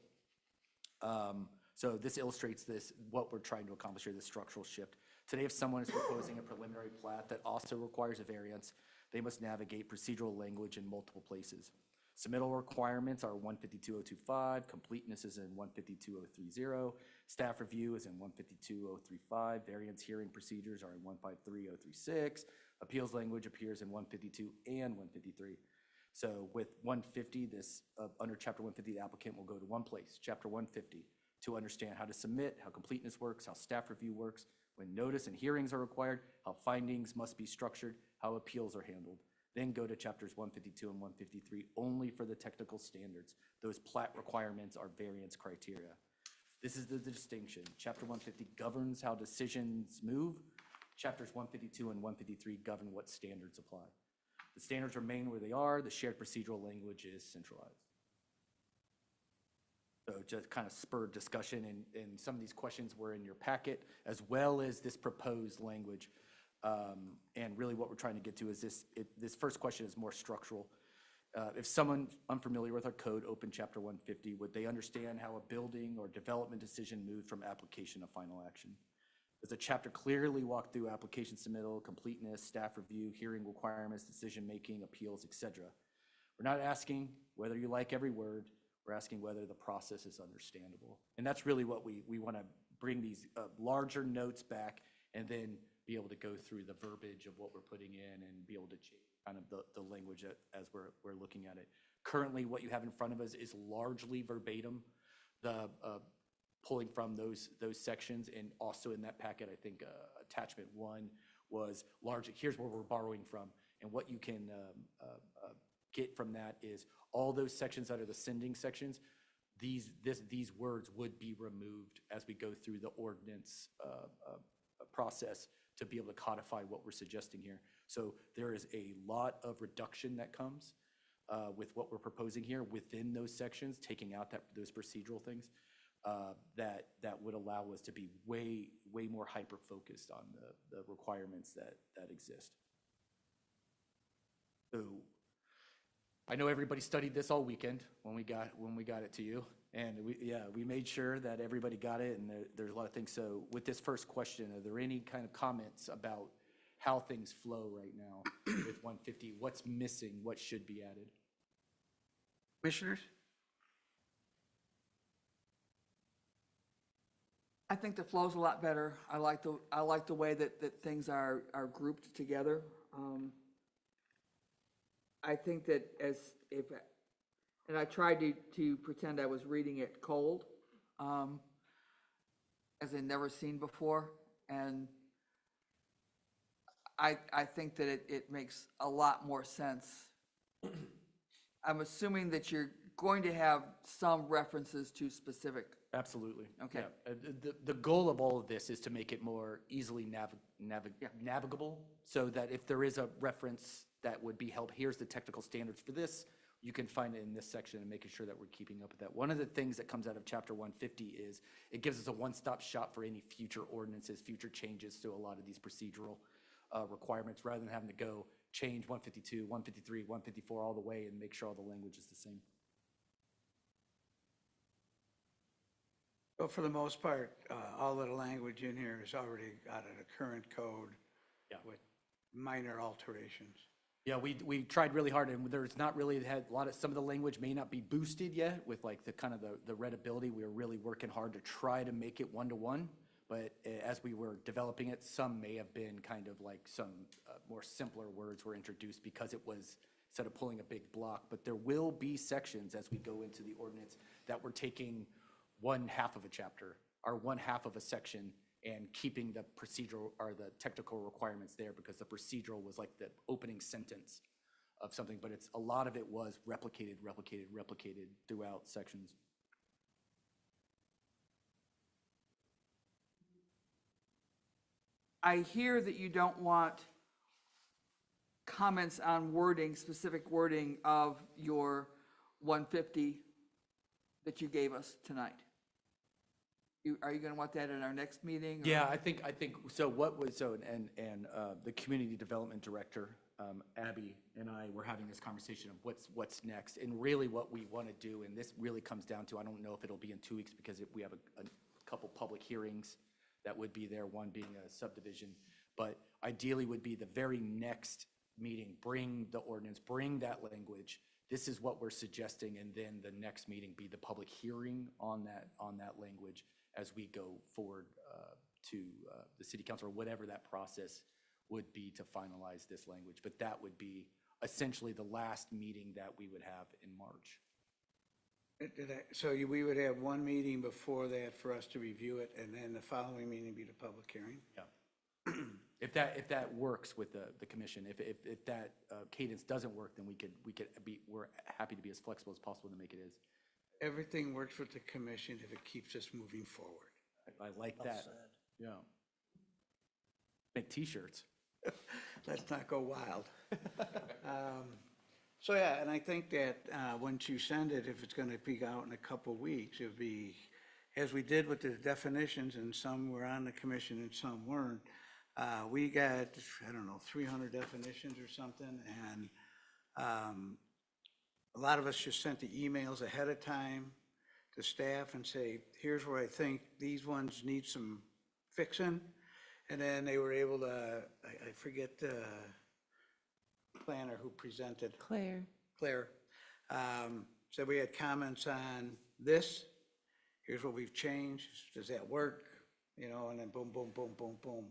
So this illustrates what we're trying to accomplish here, this structural shift. Today, if someone is proposing a preliminary plat that also requires a variance, they must navigate procedural language in multiple places. Submittal requirements are 152.025, completeness is in 152.030, staff review is in 152.035, variance hearing procedures are in 153.036, appeals language appears in 152 and 153. So with 150, under chapter 150, the applicant will go to one place, chapter 150, to understand how to submit, how completeness works, how staff review works, when notice and hearings are required, how findings must be structured, how appeals are handled. Then go to chapters 152 and 153 only for the technical standards. Those plat requirements are variance criteria. This is the distinction. Chapter 150 governs how decisions move. Chapters 152 and 153 govern what standards apply. The standards remain where they are. The shared procedural language is centralized. So just kind of spurred discussion, and some of these questions were in your packet, as well as this proposed language. And really what we're trying to get to is this first question is more structural. If someone unfamiliar with our code opened chapter 150, would they understand how a building or development decision moved from application to final action? Does the chapter clearly walk through application submittal, completeness, staff review, hearing requirements, decision-making, appeals, etc.? We're not asking whether you like every word. We're asking whether the process is understandable. And that's really what we want to bring these larger notes back and then be able to go through the verbiage of what we're putting in and be able to change kind of the language as we're looking at it. Currently, what you have in front of us is largely verbatim, the pulling from those sections, and also in that packet, I think attachment 1 was largely, here's where we're borrowing from, and what you can get from that is all those sections that are the sending sections, these words would be removed as we go through the ordinance process to be able to codify what we're suggesting here. So there is a lot of reduction that comes with what we're proposing here within those sections, taking out those procedural things that would allow us to be way more hyper-focused on the requirements that exist. So I know everybody studied this all weekend when we got it to you. And we made sure that everybody got it, and there's a lot of things. So with this first question, are there any kind of comments about how things flow right now with 150? What's missing? What should be added?
Commissioners?
I think the flow's a lot better. I like the way that things are grouped together. I think that and I tried to pretend I was reading it cold, as I'd never seen before. And I think that it makes a lot more sense. I'm assuming that you're going to have some references to specific.
Absolutely.
Okay.
Yeah. The goal of all of this is to make it more easily navigable, so that if there is a reference that would be help, here's the technical standards for this, you can find it in this section, and making sure that we're keeping up with that. One of the things that comes out of Chapter 150 is it gives us a one-stop shop for any future ordinances, future changes to a lot of these procedural requirements, rather than having to go change 152, 153, 154 all the way and make sure all the language is the same.
Well, for the most part, all of the language in here is already out of the current code.
Yeah.
With minor alterations.
Yeah, we tried really hard, and there's not really had a lot of, some of the language may not be boosted yet with like the kind of the readability. We were really working hard to try to make it one-to-one, but as we were developing it, some may have been kind of like some more simpler words were introduced because it was, instead of pulling a big block. But there will be sections as we go into the ordinance that we're taking one half of a chapter or one half of a section and keeping the procedural or the technical requirements there, because the procedural was like the opening sentence of something, but it's, a lot of it was replicated throughout sections.
I hear that you don't want comments on wording, specific wording of your 150 that you gave us tonight. Are you going to want that in our next meeting? or-
Yeah, I think, so what was, so, and the community development director, Abby, and I were having this conversation of what's next. And really what we want to do, and this really comes down to, I don't know if it'll be in 2 weeks because we have a couple public hearings that would be there, one being a subdivision. But ideally would be the very next meeting, bring the ordinance, bring that language. This is what we're suggesting, and then the next meeting be the public hearing on that language as we go forward to the city council, or whatever that process would be to finalize this language. But that would be essentially the last meeting that we would have in March.
So we would have one meeting before that for us to review it, and then the following meeting be the public hearing?
Yeah. If that works with the commission, if that cadence doesn't work, then we're happy to be as flexible as possible to make it is.
Everything works with the commission if it keeps us moving forward.
I like that. Yeah. Make T-shirts.
Let's not go wild. So, yeah, and I think that once you send it, if it's going to be out in a couple of weeks, it'll be, as we did with the definitions, and some were on the commission and some weren't, we got, I don't know, 300 definitions or something, and a lot of us just sent the emails ahead of time to staff and say, here's where I think these ones need some fixing. And then they were able to, I forget the planner who presented. Claire, said we had comments on this. Here's what we've changed. Does that work? You know, and then boom, boom, boom, boom, boom.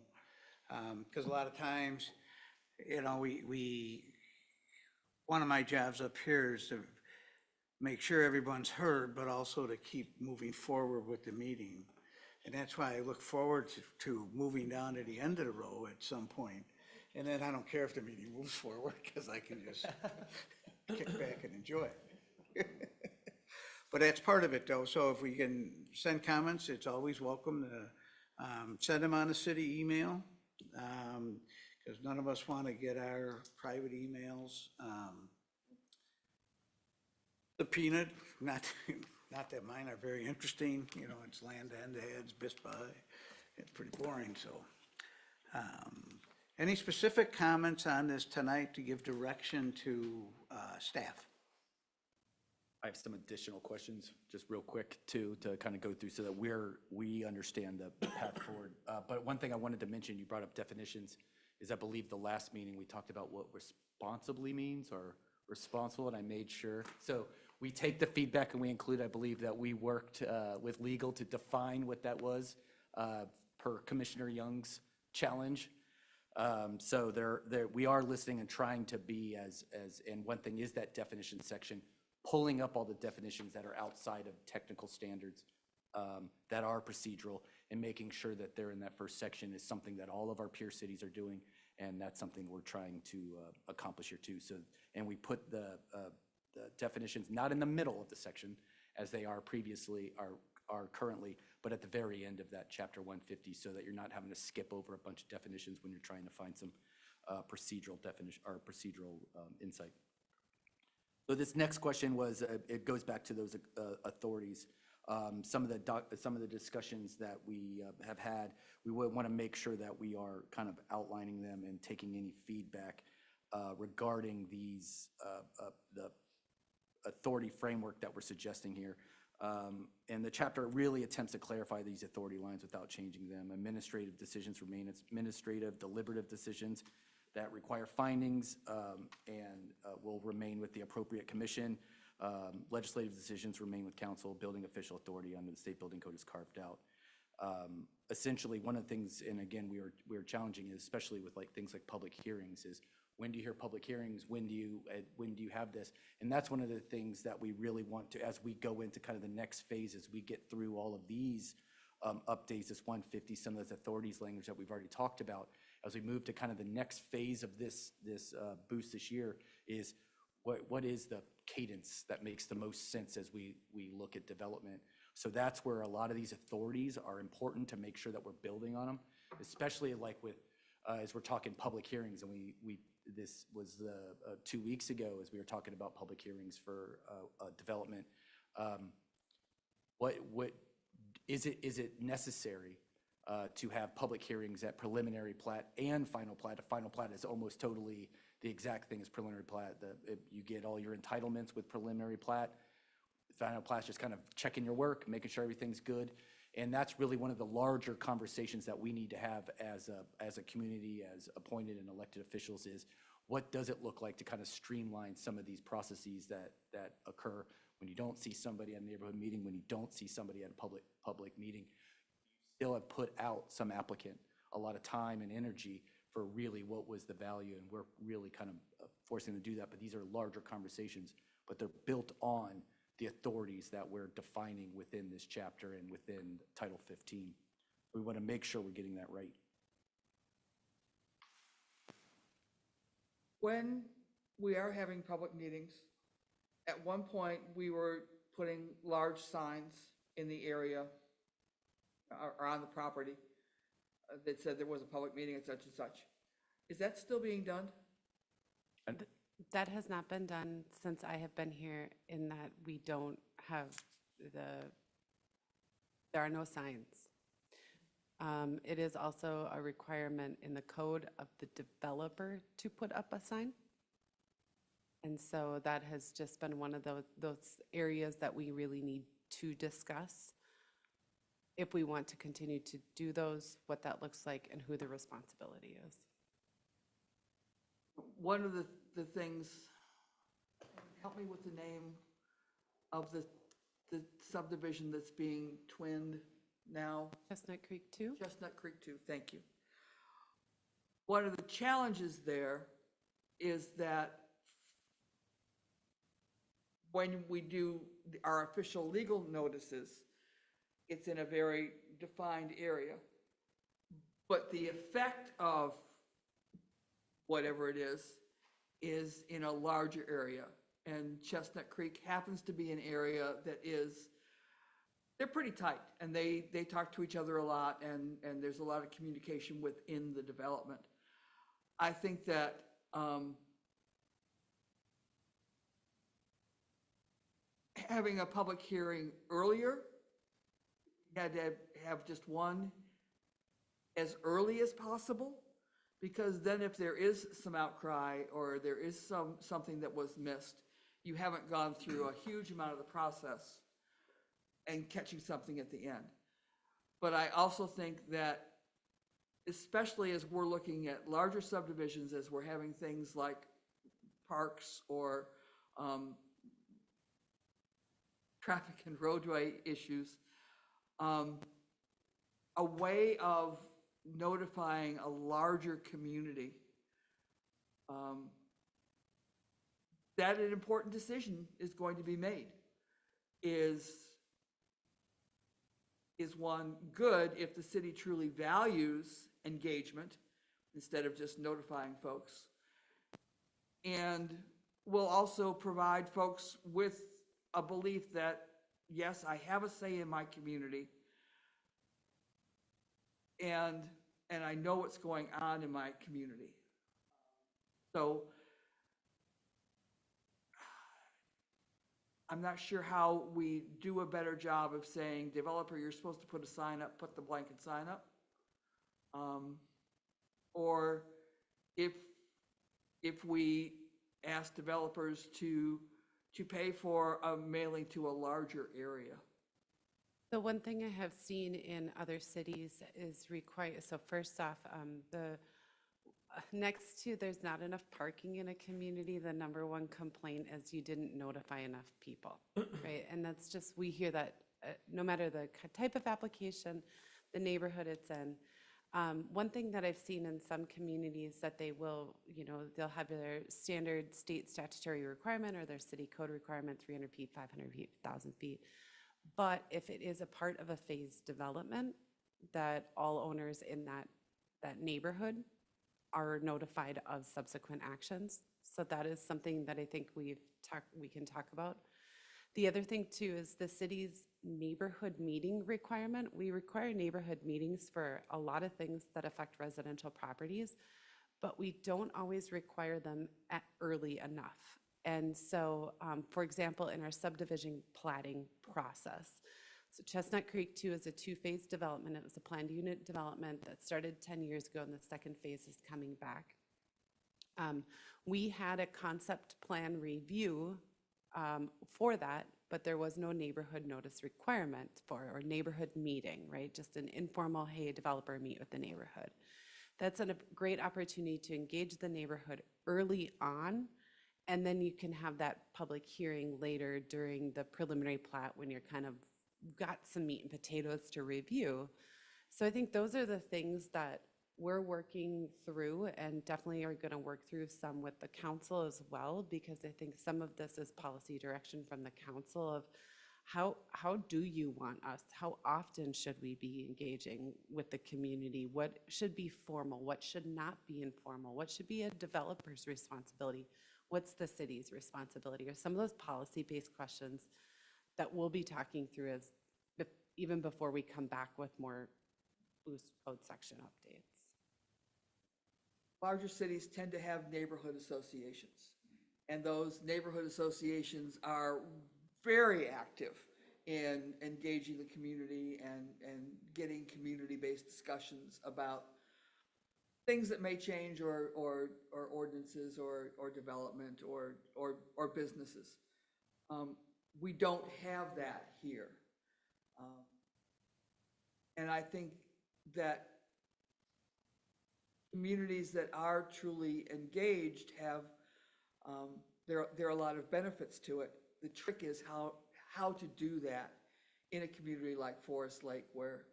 Because a lot of times, you know, one of my jobs up here is to make sure everyone's heard, but also to keep moving forward with the meeting. And that's why I look forward to moving down to the end of the row at some point. And then I don't care if the meeting moves forward, because I can just kick back and enjoy it. But that's part of it, though. So if we can send comments, it's always welcome to send them on a city email, because none of us want to get our private emails subpoenaed. Not that mine are very interesting, you know, it's land end ads, BISPA, it's pretty boring, so. Any specific comments on this tonight to give direction to staff?
I have some additional questions, just real quick, too, to kind of go through so that we understand the path forward. But one thing I wanted to mention, you brought up definitions, is I believe the last meeting, we talked about what responsibly means, or responsible, and I made sure. So we take the feedback and we include, I believe, that we worked with legal to define what that was per Commissioner Young's challenge. So we are listening and trying to be and one thing is that definition section, pulling up all the definitions that are outside of technical standards that are procedural, and making sure that they're in that first section is something that all of our peer cities are doing, and that's something we're trying to accomplish here too. So, and we put the definitions not in the middle of the section as they are previously, are currently, but at the very end of that chapter 150, so that you're not having to skip over a bunch of definitions when you're trying to find some procedural definition or procedural insight. So this next question was, it goes back to those authorities. Some of the discussions that we have had, we would want to make sure that we are kind of outlining them and taking any feedback regarding these, the authority framework that we're suggesting here. And the chapter really attempts to clarify these authority lines without changing them. Administrative decisions remain as administrative, deliberative decisions that require findings and will remain with the appropriate commission. Legislative decisions remain with council. Building official authority under the state building code is carved out. Essentially, one of the things, and again, we are challenging, especially with things like public hearings, is when do you hear public hearings? When do you have this? And that's one of the things that we really want to, as we go into kind of the next phase, as we get through all of these updates, this 150, some of those authorities language that we've already talked about, as we move to kind of the next phase of this boost this year, is what is the cadence that makes the most sense as we look at development. So that's where a lot of these authorities are important to make sure that we're building on them, especially like with, as we're talking public hearings, and this was 2 weeks ago as we were talking about public hearings for development. What is it necessary to have public hearings at preliminary plat and final plat? A final plat is almost totally the exact thing as preliminary plat. You get all your entitlements with preliminary plat. Final plat's just kind of checking your work, making sure everything's good. And that's really one of the larger conversations that we need to have as a community, as appointed and elected officials, is what does it look like to kind of streamline some of these processes that occur when you don't see somebody at a neighborhood meeting, when you don't see somebody at a public meeting. You still have put out some applicant a lot of time and energy for really what was the value, and we're really kind of forcing them to do that. But these are larger conversations, but they're built on the authorities that we're defining within this chapter and within Title 15. We want to make sure we're getting that right.
When we are having public meetings, at one point, we were putting large signs in the area or on the property that said there was a public meeting at such and such. Is that still being done?
That has not been done since I have been here, in that we don't have there are no signs. It is also a requirement in the code of the developer to put up a sign. And so that has just been one of those areas that we really need to discuss if we want to continue to do those, what that looks like, and who the responsibility is.
One of the things, help me with the name of the subdivision that's being twinned now.
Chestnut Creek 2?
Chestnut Creek 2, thank you. One of the challenges there is that when we do our official legal notices, it's in a very defined area. But the effect of whatever it is in a larger area. And Chestnut Creek happens to be an area that is, they're pretty tight, and they talk to each other a lot, and there's a lot of communication within the development. I think that having a public hearing earlier, had to have just one as early as possible, Because then if there is some outcry or there is something that was missed, you haven't gone through a huge amount of the process and catching something at the end. But I also think that, especially as we're looking at larger subdivisions, as we're having things like parks or traffic and roadway issues, a way of notifying a larger community that an important decision is going to be made is one good if the city truly values engagement instead of just notifying folks. And will also provide folks with a belief that, yes, I have a say in my community, and I know what's going on in my community. So I'm not sure how we do a better job of saying, developer, you're supposed to put a sign up, put the blanket sign up. Or if we ask developers to pay for a mailing to a larger area.
The one thing I have seen in other cities is so first off, next to there's not enough parking in a community, the number one complaint is you didn't notify enough people, right? And that's just, we hear that no matter the type of application, the neighborhood it's in. One thing that I've seen in some communities that they will, they'll have their standard state statutory requirement or their city code requirement, 300 feet, 500 feet, 1,000 feet. But if it is a part of a phased development, that all owners in that neighborhood are notified of subsequent actions. So that is something that I think we can talk about. The other thing too is the city's neighborhood meeting requirement. We require neighborhood meetings for a lot of things that affect residential properties, but we don't always require them early enough. And so, for example, in our subdivision platting process, so Chestnut Creek 2 is a two-phase development. It was a planned unit development that started 10 years ago, and the second phase is coming back. We had a concept plan review for that, but there was no neighborhood notice requirement or neighborhood meeting, right? Just an informal, hey, developer, meet with the neighborhood. That's a great opportunity to engage the neighborhood early on, and then you can have that public hearing later during the preliminary plat when you're kind of got some meat and potatoes to review. So I think those are the things that we're working through and definitely are going to work through some with the council as well, because I think some of this is policy direction from the council of how do you want us? How often should we be engaging with the community? What should be formal? What should not be informal? What should be a developer's responsibility? What's the city's responsibility? Or some of those policy-based questions that we'll be talking through as even before we come back with more boost code section updates.
Larger cities tend to have neighborhood associations, and those neighborhood associations are very active in engaging the community and getting community-based discussions about things that may change or ordinances or development or businesses. We don't have that here. And I think that communities that are truly engaged have, there are a lot of benefits to it. The trick is how to do that in a community like Forest Lake, where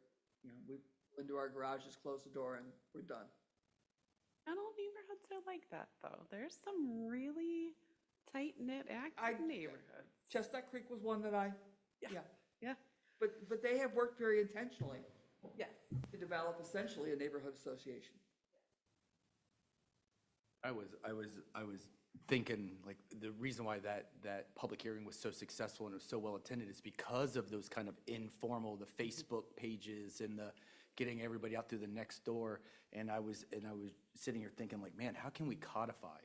we pull into our garages, close the door, and we're done.
Not all neighborhoods are like that, though. There's some really tight-knit, active neighborhoods.
Chestnut Creek was one that
Yeah.
But they have worked very intentionally
Yes.
to develop essentially a neighborhood association.
I was thinking, like, the reason why that public hearing was so successful and it was so well attended is because of those kind of informal, the Facebook pages and the getting everybody out through the next door. And I was sitting here thinking, like, man, how can we codify?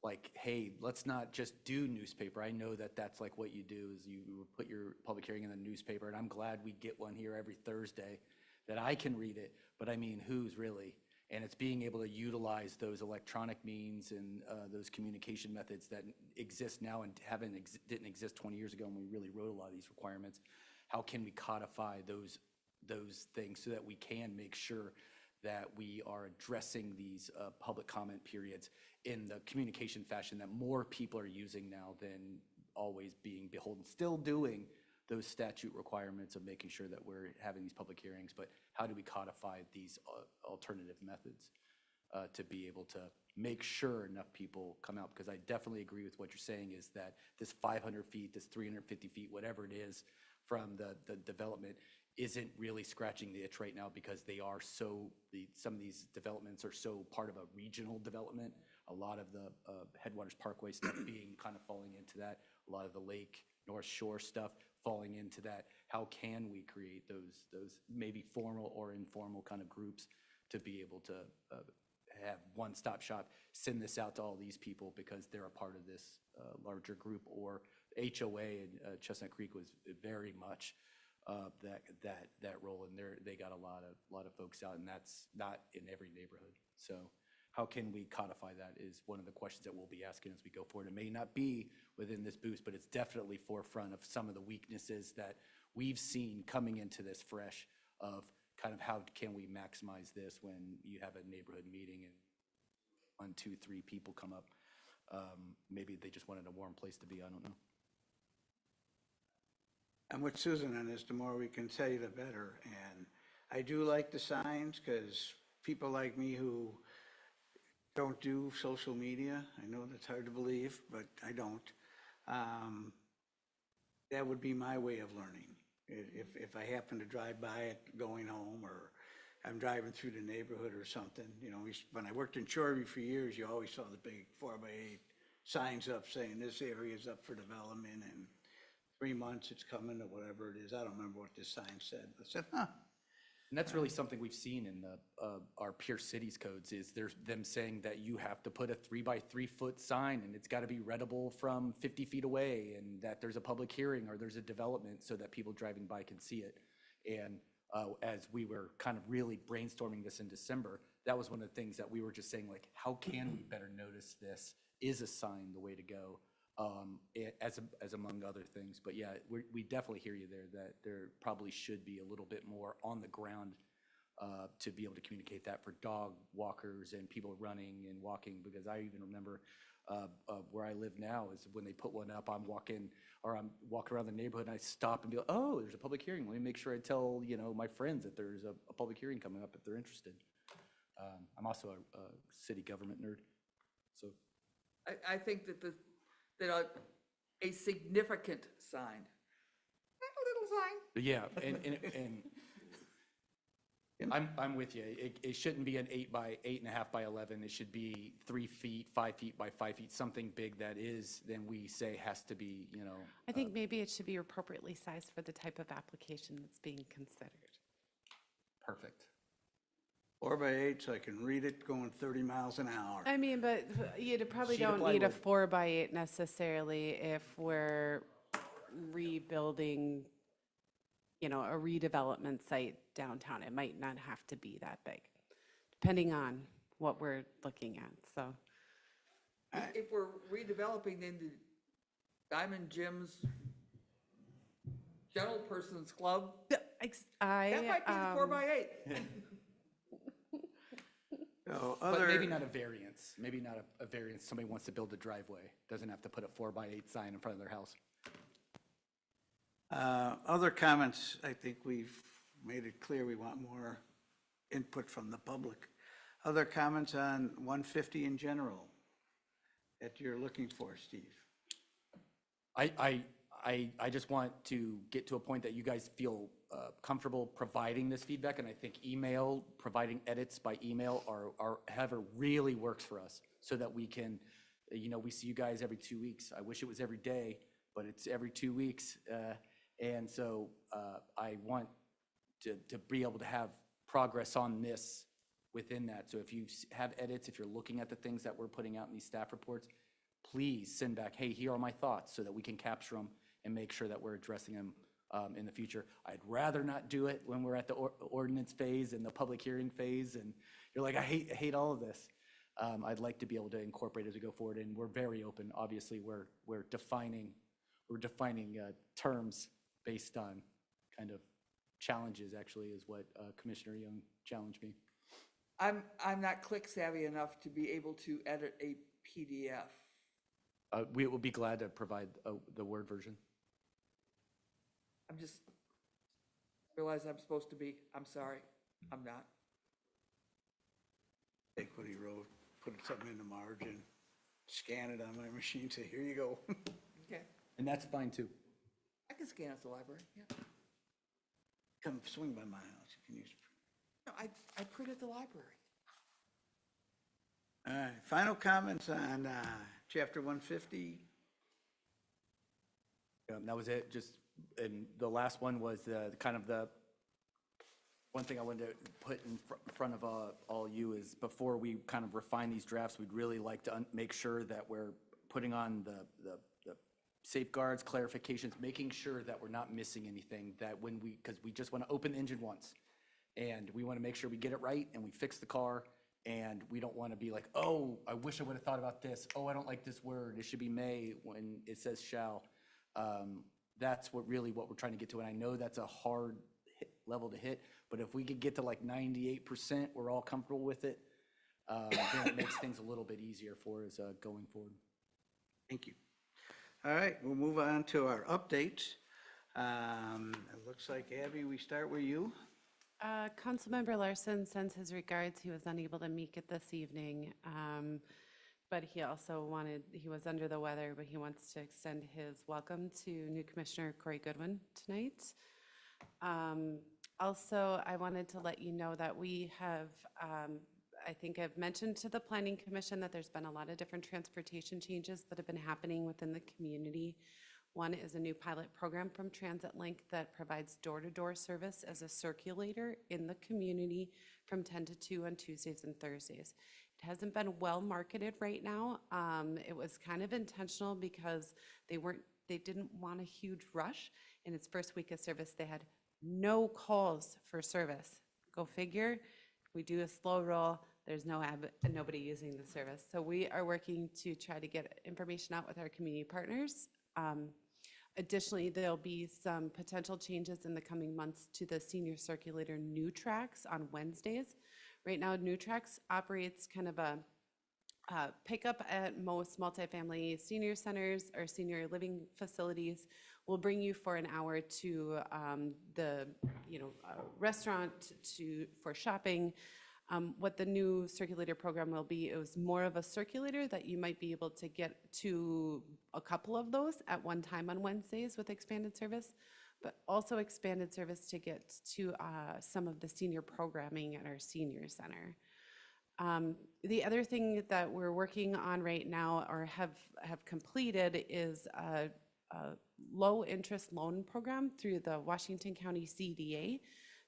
Like, hey, let's not just do newspaper. I know that that's like what you do is you put your public hearing in the newspaper, and I'm glad we get one here every Thursday that I can read it. But I mean, who's really? And it's being able to utilize those electronic means and those communication methods that exist now and didn't exist 20 years ago when we really wrote a lot of these requirements. How can we codify those things so that we can make sure that we are addressing these public comment periods in the communication fashion that more people are using now than always being beholden, still doing those statute requirements of making sure that we're having these public hearings, but how do we codify these alternative methods to be able to make sure enough people come out? Because I definitely agree with what you're saying is that this 500 feet, this 350 feet, whatever it is from the development isn't really scratching the itch right now because they are some of these developments are so part of a regional development. A lot of the Headwaters Parkway stuff being kind of falling into that. A lot of the Lake North Shore stuff falling into that. How can we create those maybe formal or informal kind of groups to be able to have one-stop shop, send this out to all these people because they're a part of this larger group, or HOA in Chestnut Creek was very much that role, and they got a lot of folks out, and that's not in every neighborhood. So how can we codify that is one of the questions that we'll be asking as we go forward. It may not be within this boost, but it's definitely forefront of some of the weaknesses that we've seen coming into this fresh of kind of how can we maximize this when you have a neighborhood meeting and 1, 2, 3 people come up. Maybe they just wanted a warm place to be, I don't know.
I'm with Susan on this, the more we can tell you, the better. And I do like the signs, because people like me who don't do social media, I know that's hard to believe, but I don't. That would be my way of learning. If I happen to drive by it going home, or I'm driving through the neighborhood or something, you know, when I worked in Shoreview for years, you always saw the big 4x8 signs up saying this area is up for development, and 3 months it's coming, or whatever it is. I don't remember what this sign said, but I said, huh.
And that's really something we've seen in our Pierce Cities codes is there's them saying that you have to put a 3x3 foot sign and it's got to be readable from 50 feet away, and that there's a public hearing or there's a development so that people driving by can see it. And as we were kind of really brainstorming this in December, that was one of the things that we were just saying, like, how can we better notice this? Is a sign the way to go? As among other things. But yeah, we definitely hear you there, that there probably should be a little bit more on the ground to be able to communicate that for dog walkers and people running and walking, because I even remember where I live now is when they put one up, I'm walking around the neighborhood and I stop and be like, oh, there's a public hearing. Let me make sure I tell, you know, my friends that there's a public hearing coming up if they're interested. I'm also a city government nerd, so.
I think that a significant sign, not a little sign.
Yeah, and I'm with you. It shouldn't be an 8.5 by 11. It should be 3 feet, 5 feet by 5 feet, something big that is, then we say has to be, you know.
I think maybe it should be appropriately sized for the type of application that's being considered.
Perfect.
4x8, so I can read it going 30 miles an hour.
I mean, but you probably
Sheet of
don't need a
plywood.
4x8 necessarily if we're rebuilding, you know, a redevelopment site downtown. It might not have to be that big, depending on what we're looking at, so.
If we're redeveloping into Diamond Jim's General Persons Club, that might be the 4x8.
So
But
other,
maybe not a variance. Maybe not a variance. Somebody wants to build a driveway, doesn't have to put a 4x8 sign in front of their house.
other comments, I think we've made it clear we want more input from the public. Other comments on 150 in general that you're looking for, Steve?
I just want to get to a point that you guys feel comfortable providing this feedback, and I think providing edits by email or however really works for us, so that we can, you know, we see you guys every 2 weeks. I wish it was every day, but it's every 2 weeks. And so I want to be able to have progress on this within that. So if you have edits, if you're looking at the things that we're putting out in these staff reports, please send back, hey, here are my thoughts, so that we can capture them and make sure that we're addressing them in the future. I'd rather not do it when we're at the ordinance phase and the public hearing phase, and you're like, I hate all of this. I'd like to be able to incorporate as we go forward, and we're very open. Obviously, we're defining terms based on kind of challenges, actually, is what Commissioner Young challenged me.
I'm not click savvy enough to be able to edit a PDF.
We will be glad to provide the Word version.
I'm just, realize I'm supposed to be, I'm sorry, I'm not.
Take what he wrote, put something in the margin, scan it on my machine, say, here you go.
Okay,
And that's fine, too.
I can scan at the library, yeah.
Come swing by my house, you can use.
No, I print at the library.
All right, final comments on chapter 150.
That was it, just, and the last one was the one thing I wanted to put in front of all you is before we kind of refine these drafts, we'd really like to make sure that we're putting on the safeguards, clarifications, making sure that we're not missing anything, that when because we just want to open the engine once, and we want to make sure we get it right and we fix the car, and we don't want to be like, oh, I wish I would have thought about this. Oh, I don't like this word. It should be may when it says shall. That's what we're trying to get to. And I know that's a hard level to hit, but if we could get to like 98%, we're all comfortable with it, then it makes things a little bit easier for us going forward.
Thank you. All right, we'll move on to our updates. It looks like, Abby, we start with you.
Councilmember Larson sends his regards. He was unable to make it this evening. But he also he was under the weather, but he wants to extend his welcome to new Commissioner Corey Goodwin tonight. Also, I wanted to let you know that we have, I think I've mentioned to the Planning Commission that there's been a lot of different transportation changes that have been happening within the community. One is a new pilot program from Transit Link that provides door-to-door service as a circulator in the community from 10 to 2 on Tuesdays and Thursdays. It hasn't been well marketed right now. It was kind of intentional because they didn't want a huge rush. In its first week of service, they had no calls for service. Go figure, we do a slow roll, there's nobody using the service. So we are working to try to get information out with our community partners. Additionally, there'll be some potential changes in the coming months to the senior circulator New Tracks on Wednesdays. Right now, New Tracks operates kind of a pickup at most multifamily senior centers or senior living facilities. We'll bring you for an hour to the restaurant for shopping. What the new circulator program will be is more of a circulator that you might be able to get to a couple of those at one time on Wednesdays with expanded service, but also expanded service to get to some of the senior programming at our senior center. The other thing that we're working on right now or have completed is a low interest loan program through the Washington County CDA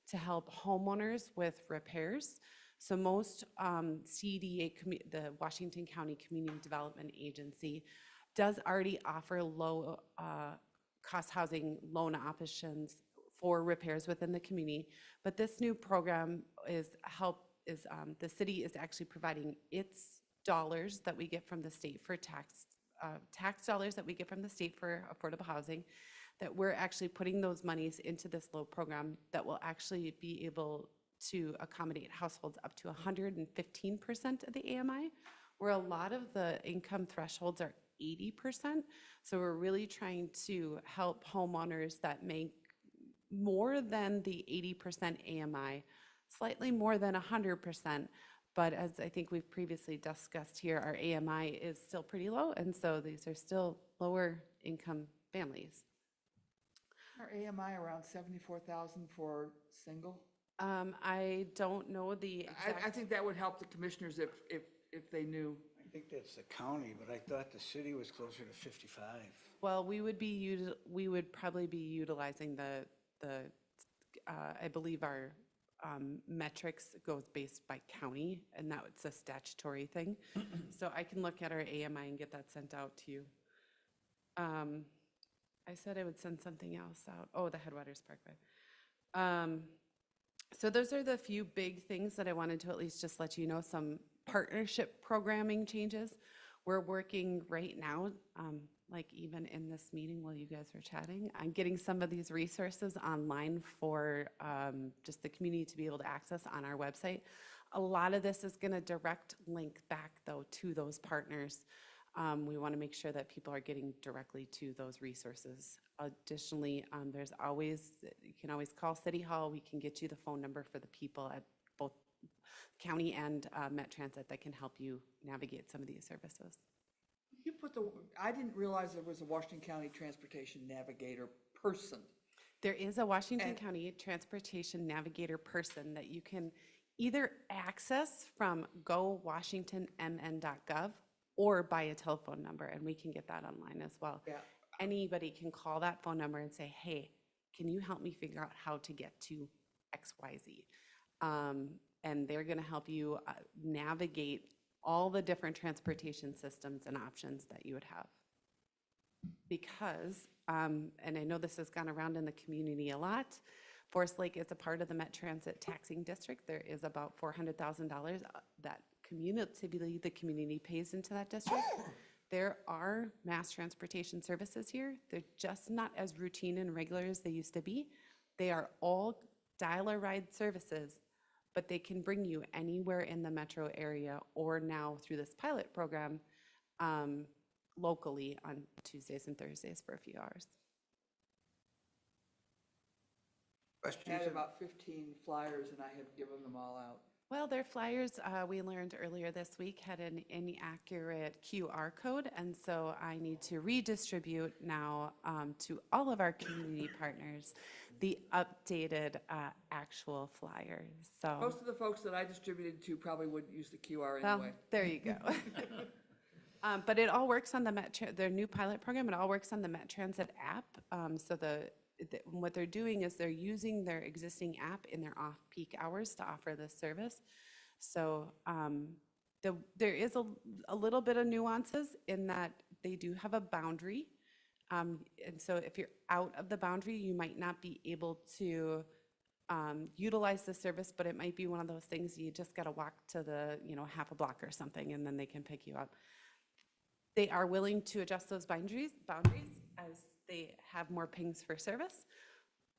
to help homeowners with repairs. So most CDA, the Washington County Community Development Agency, does already offer low cost housing loan options for repairs within the community. But this new program the city is actually providing its dollars that we get from the state for tax dollars that we get from the state for affordable housing, that we're actually putting those monies into this low program that will actually be able to accommodate households up to 115% of the AMI, where a lot of the income thresholds are 80%. So we're really trying to help homeowners that make more than the 80% AMI, slightly more than 100%. But as I think we've previously discussed here, our AMI is still pretty low, and so these are still lower income families.
Our AMI around 74,000 for single?
I don't know the exact.
I think that would help the commissioners if they knew.
I think that's the county, but I thought the city was closer to 55.
Well, we would probably be utilizing I believe our metrics goes based by county, and that's a statutory thing. So I can look at our AMI and get that sent out to you. I said I would send something else out. Oh, the Headwaters Parkway. So those are the few big things that I wanted to at least just let you know, some partnership programming changes. We're working right now, like even in this meeting while you guys were chatting, on getting some of these resources online for just the community to be able to access on our website. A lot of this is going to direct link back though to those partners. We want to make sure that people are getting directly to those resources. Additionally, there's always, you can always call City Hall. We can get you the phone number for the people at both county and Met Transit that can help you navigate some of these services.
You put I didn't realize there was a Washington County Transportation Navigator person.
There is a Washington
And-
County Transportation Navigator person that you can either access from gowashingtonmn.gov or by a telephone number, and we can get that online as well.
Yeah.
Anybody can call that phone number and say, hey, can you help me figure out how to get to XYZ? And they're going to help you navigate all the different transportation systems and options that you would have. Because, and I know this has gone around in the community a lot, Forest Lake is a part of the Met Transit taxing district. There is about $400,000 that cumulatively the community pays into that district. There are mass transportation services here. They're just not as routine and regular as they used to be. They are all dial-a-ride services, but they can bring you anywhere in the metro area or now through this pilot program locally on Tuesdays and Thursdays for a few hours.
I
Questions?
had about 15 flyers and I had given them all out.
Well, their flyers, we learned earlier this week, had an inaccurate QR code, and so I need to redistribute now to all of our community partners the updated actual flyers. So,
Most of the folks that I distributed to probably wouldn't use the QR
well,
anyway.
there you go. But it all works on the their new pilot program. It all works on the Met Transit app. So what they're doing is they're using their existing app in their off-peak hours to offer this service. So there is a little bit of nuances in that they do have a boundary. And so if you're out of the boundary, you might not be able to utilize the service, but it might be one of those things you just got to walk to the, half a block or something, and then they can pick you up. They are willing to adjust those boundaries as they have more pings for service.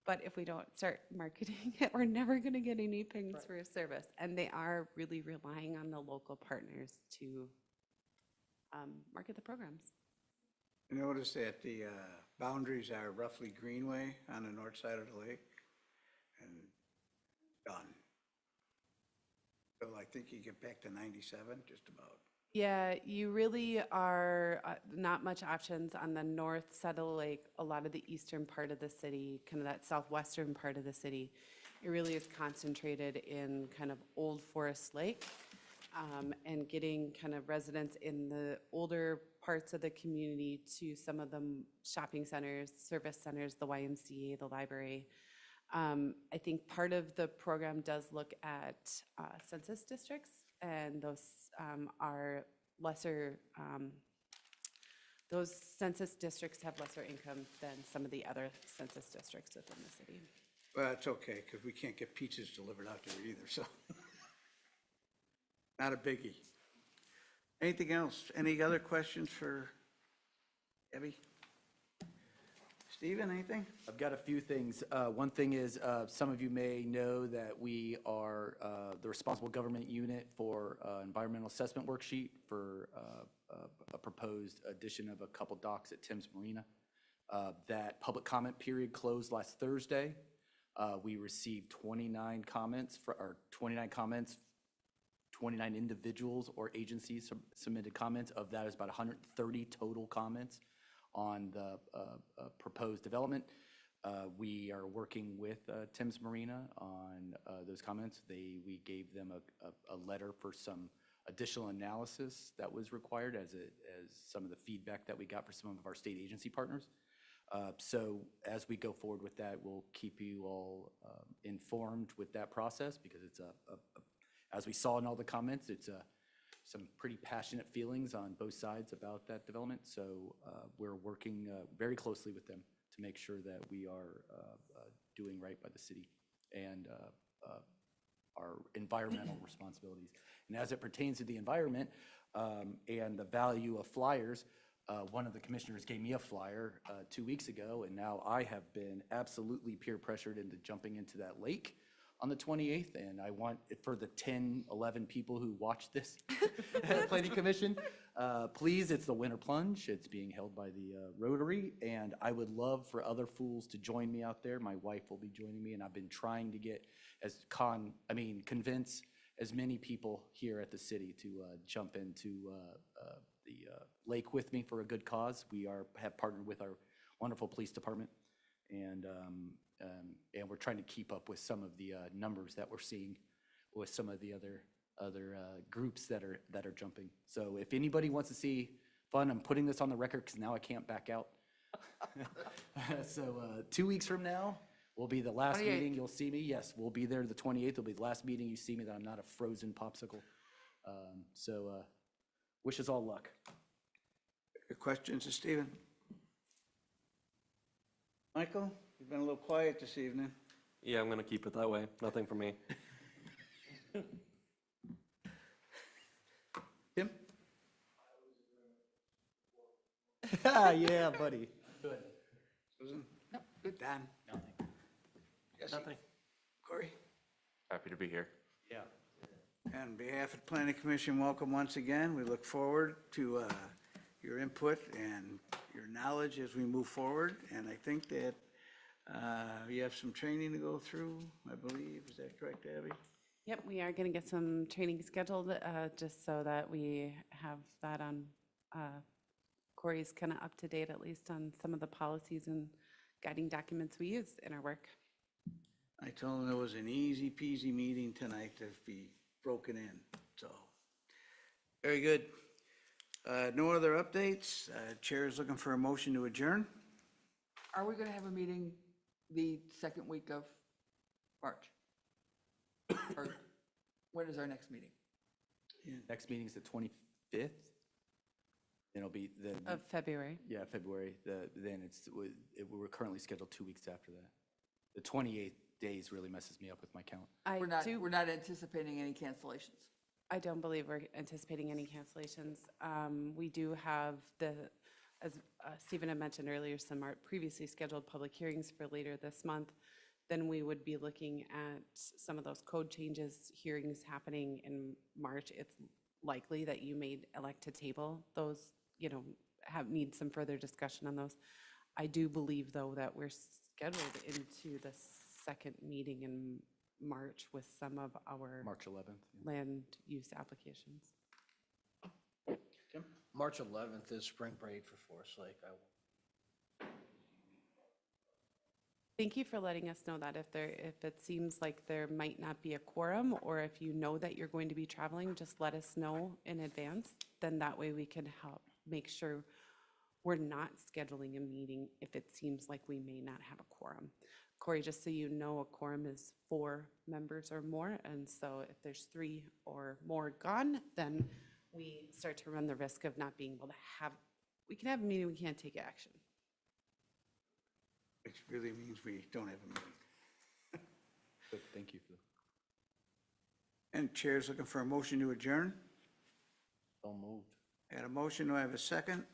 But if we don't start marketing it, we're never going to get any pings for service. And they are really relying on the local partners to market the programs.
Notice that the boundaries are roughly Greenway on the north side of the lake and done. So I think you get back to 97, just about.
Yeah, you really are not much options on the north side of the lake, a lot of the eastern part of the city, kind of that southwestern part of the city. It really is concentrated in kind of Old Forest Lake and getting kind of residents in the older parts of the community to some of the shopping centers, service centers, the YMCA, the library. I think part of the program does look at census districts, and those are lesser, those census districts have lesser income than some of the other census districts within the city.
Well, it's okay, because we can't get pizzas delivered out there either, so. Not a biggie. Anything else? Any other questions for Debbie? Steven, anything?
I've got a few things. One thing is, some of you may know that we are the responsible government unit for environmental assessment worksheet for a proposed addition of a couple docks at Tim's Marina. That public comment period closed last Thursday. We received 29 comments, 29 individuals or agencies submitted comments. Of that is about 130 total comments on the proposed development. We are working with Tim's Marina on those comments. We gave them a letter for some additional analysis that was required as some of the feedback that we got for some of our state agency partners. So as we go forward with that, we'll keep you all informed with that process, because it's as we saw in all the comments, it's some pretty passionate feelings on both sides about that development. So we're working very closely with them to make sure that we are doing right by the city and our environmental responsibilities. And as it pertains to the environment and the value of flyers, one of the commissioners gave me a flyer 2 weeks ago, and now I have been absolutely peer pressured into jumping into that lake on the 28th, and I want, for the 10, 11 people who watch this planning commission, please, it's the winter plunge. It's being held by the Rotary, and I would love for other fools to join me out there. My wife will be joining me, and I've been trying to get convince as many people here at the city to jump into the lake with me for a good cause. We have partnered with our wonderful police department, and we're trying to keep up with some of the numbers that we're seeing with some of the other groups that are jumping. So if anybody wants to see fun, I'm putting this on the record because now I can't back out. So 2 weeks from now will be the last
28th.
meeting you'll see me. Yes, we'll be there the 28th. Will be the last meeting you see me that I'm not a frozen popsicle. So wish us all luck.
Questions to Stephen? Michael, you've been a little quiet this evening.
Yeah, I'm going to keep it that way. Nothing for me.
Tim?
Yeah, buddy.
Susan? Dan? Jesse?
Nothing.
Corey?
Happy to be here.
Yeah.
On behalf of the Planning Commission, welcome once again. We look forward to your input and your knowledge as we move forward. And I think that you have some training to go through, I believe. Is that correct, Abby?
Yep, we are going to get some training scheduled just so that we have that on, Corey's kind of up to date at least on some of the policies and guiding documents we use in our work.
I told him it was an easy peasy meeting tonight to be broken in, so. Very good. No other updates. Chair is looking for a motion to adjourn.
Are we going to have a meeting the second week of March? Or when is our next meeting?
Next meeting is the 25th. Then it'll be the,
Of February.
yeah, February. Then we're currently scheduled 2 weeks after that. The 28 days really messes me up with my count.
We're not anticipating any cancellations.
I don't believe we're anticipating any cancellations. We do have as Stephen had mentioned earlier, some previously scheduled public hearings for later this month. Then we would be looking at some of those code changes, hearings happening in March. It's likely that you may elect to table those, need some further discussion on those. I do believe, though, that we're scheduled into the second meeting in March with some of our
March 11th. yeah.
land use applications.
March 11th is spring parade for Forest Lake.
Thank you for letting us know that if it seems like there might not be a quorum, or if you know that you're going to be traveling, just let us know in advance. Then that way we can help make sure we're not scheduling a meeting if it seems like we may not have a quorum. Corey, just so you know, a quorum is 4 members or more, and so if there's 3 or more gone, then we start to run the risk of not being able to we can have a meeting, we can't take action.
Which really means we don't have a meeting.
Good, thank you for
And chair's looking for a motion to adjourn.
So moved.
Got a motion, do I have a second?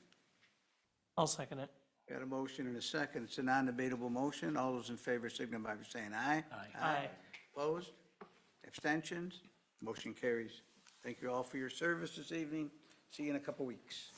I'll second it.
Got a motion and a second. It's a non-debatable motion. All those in favor signify by saying aye.
Aye.
Opposed? Abstentions? Motion carries. Thank you all for your service this evening. See you in a couple weeks.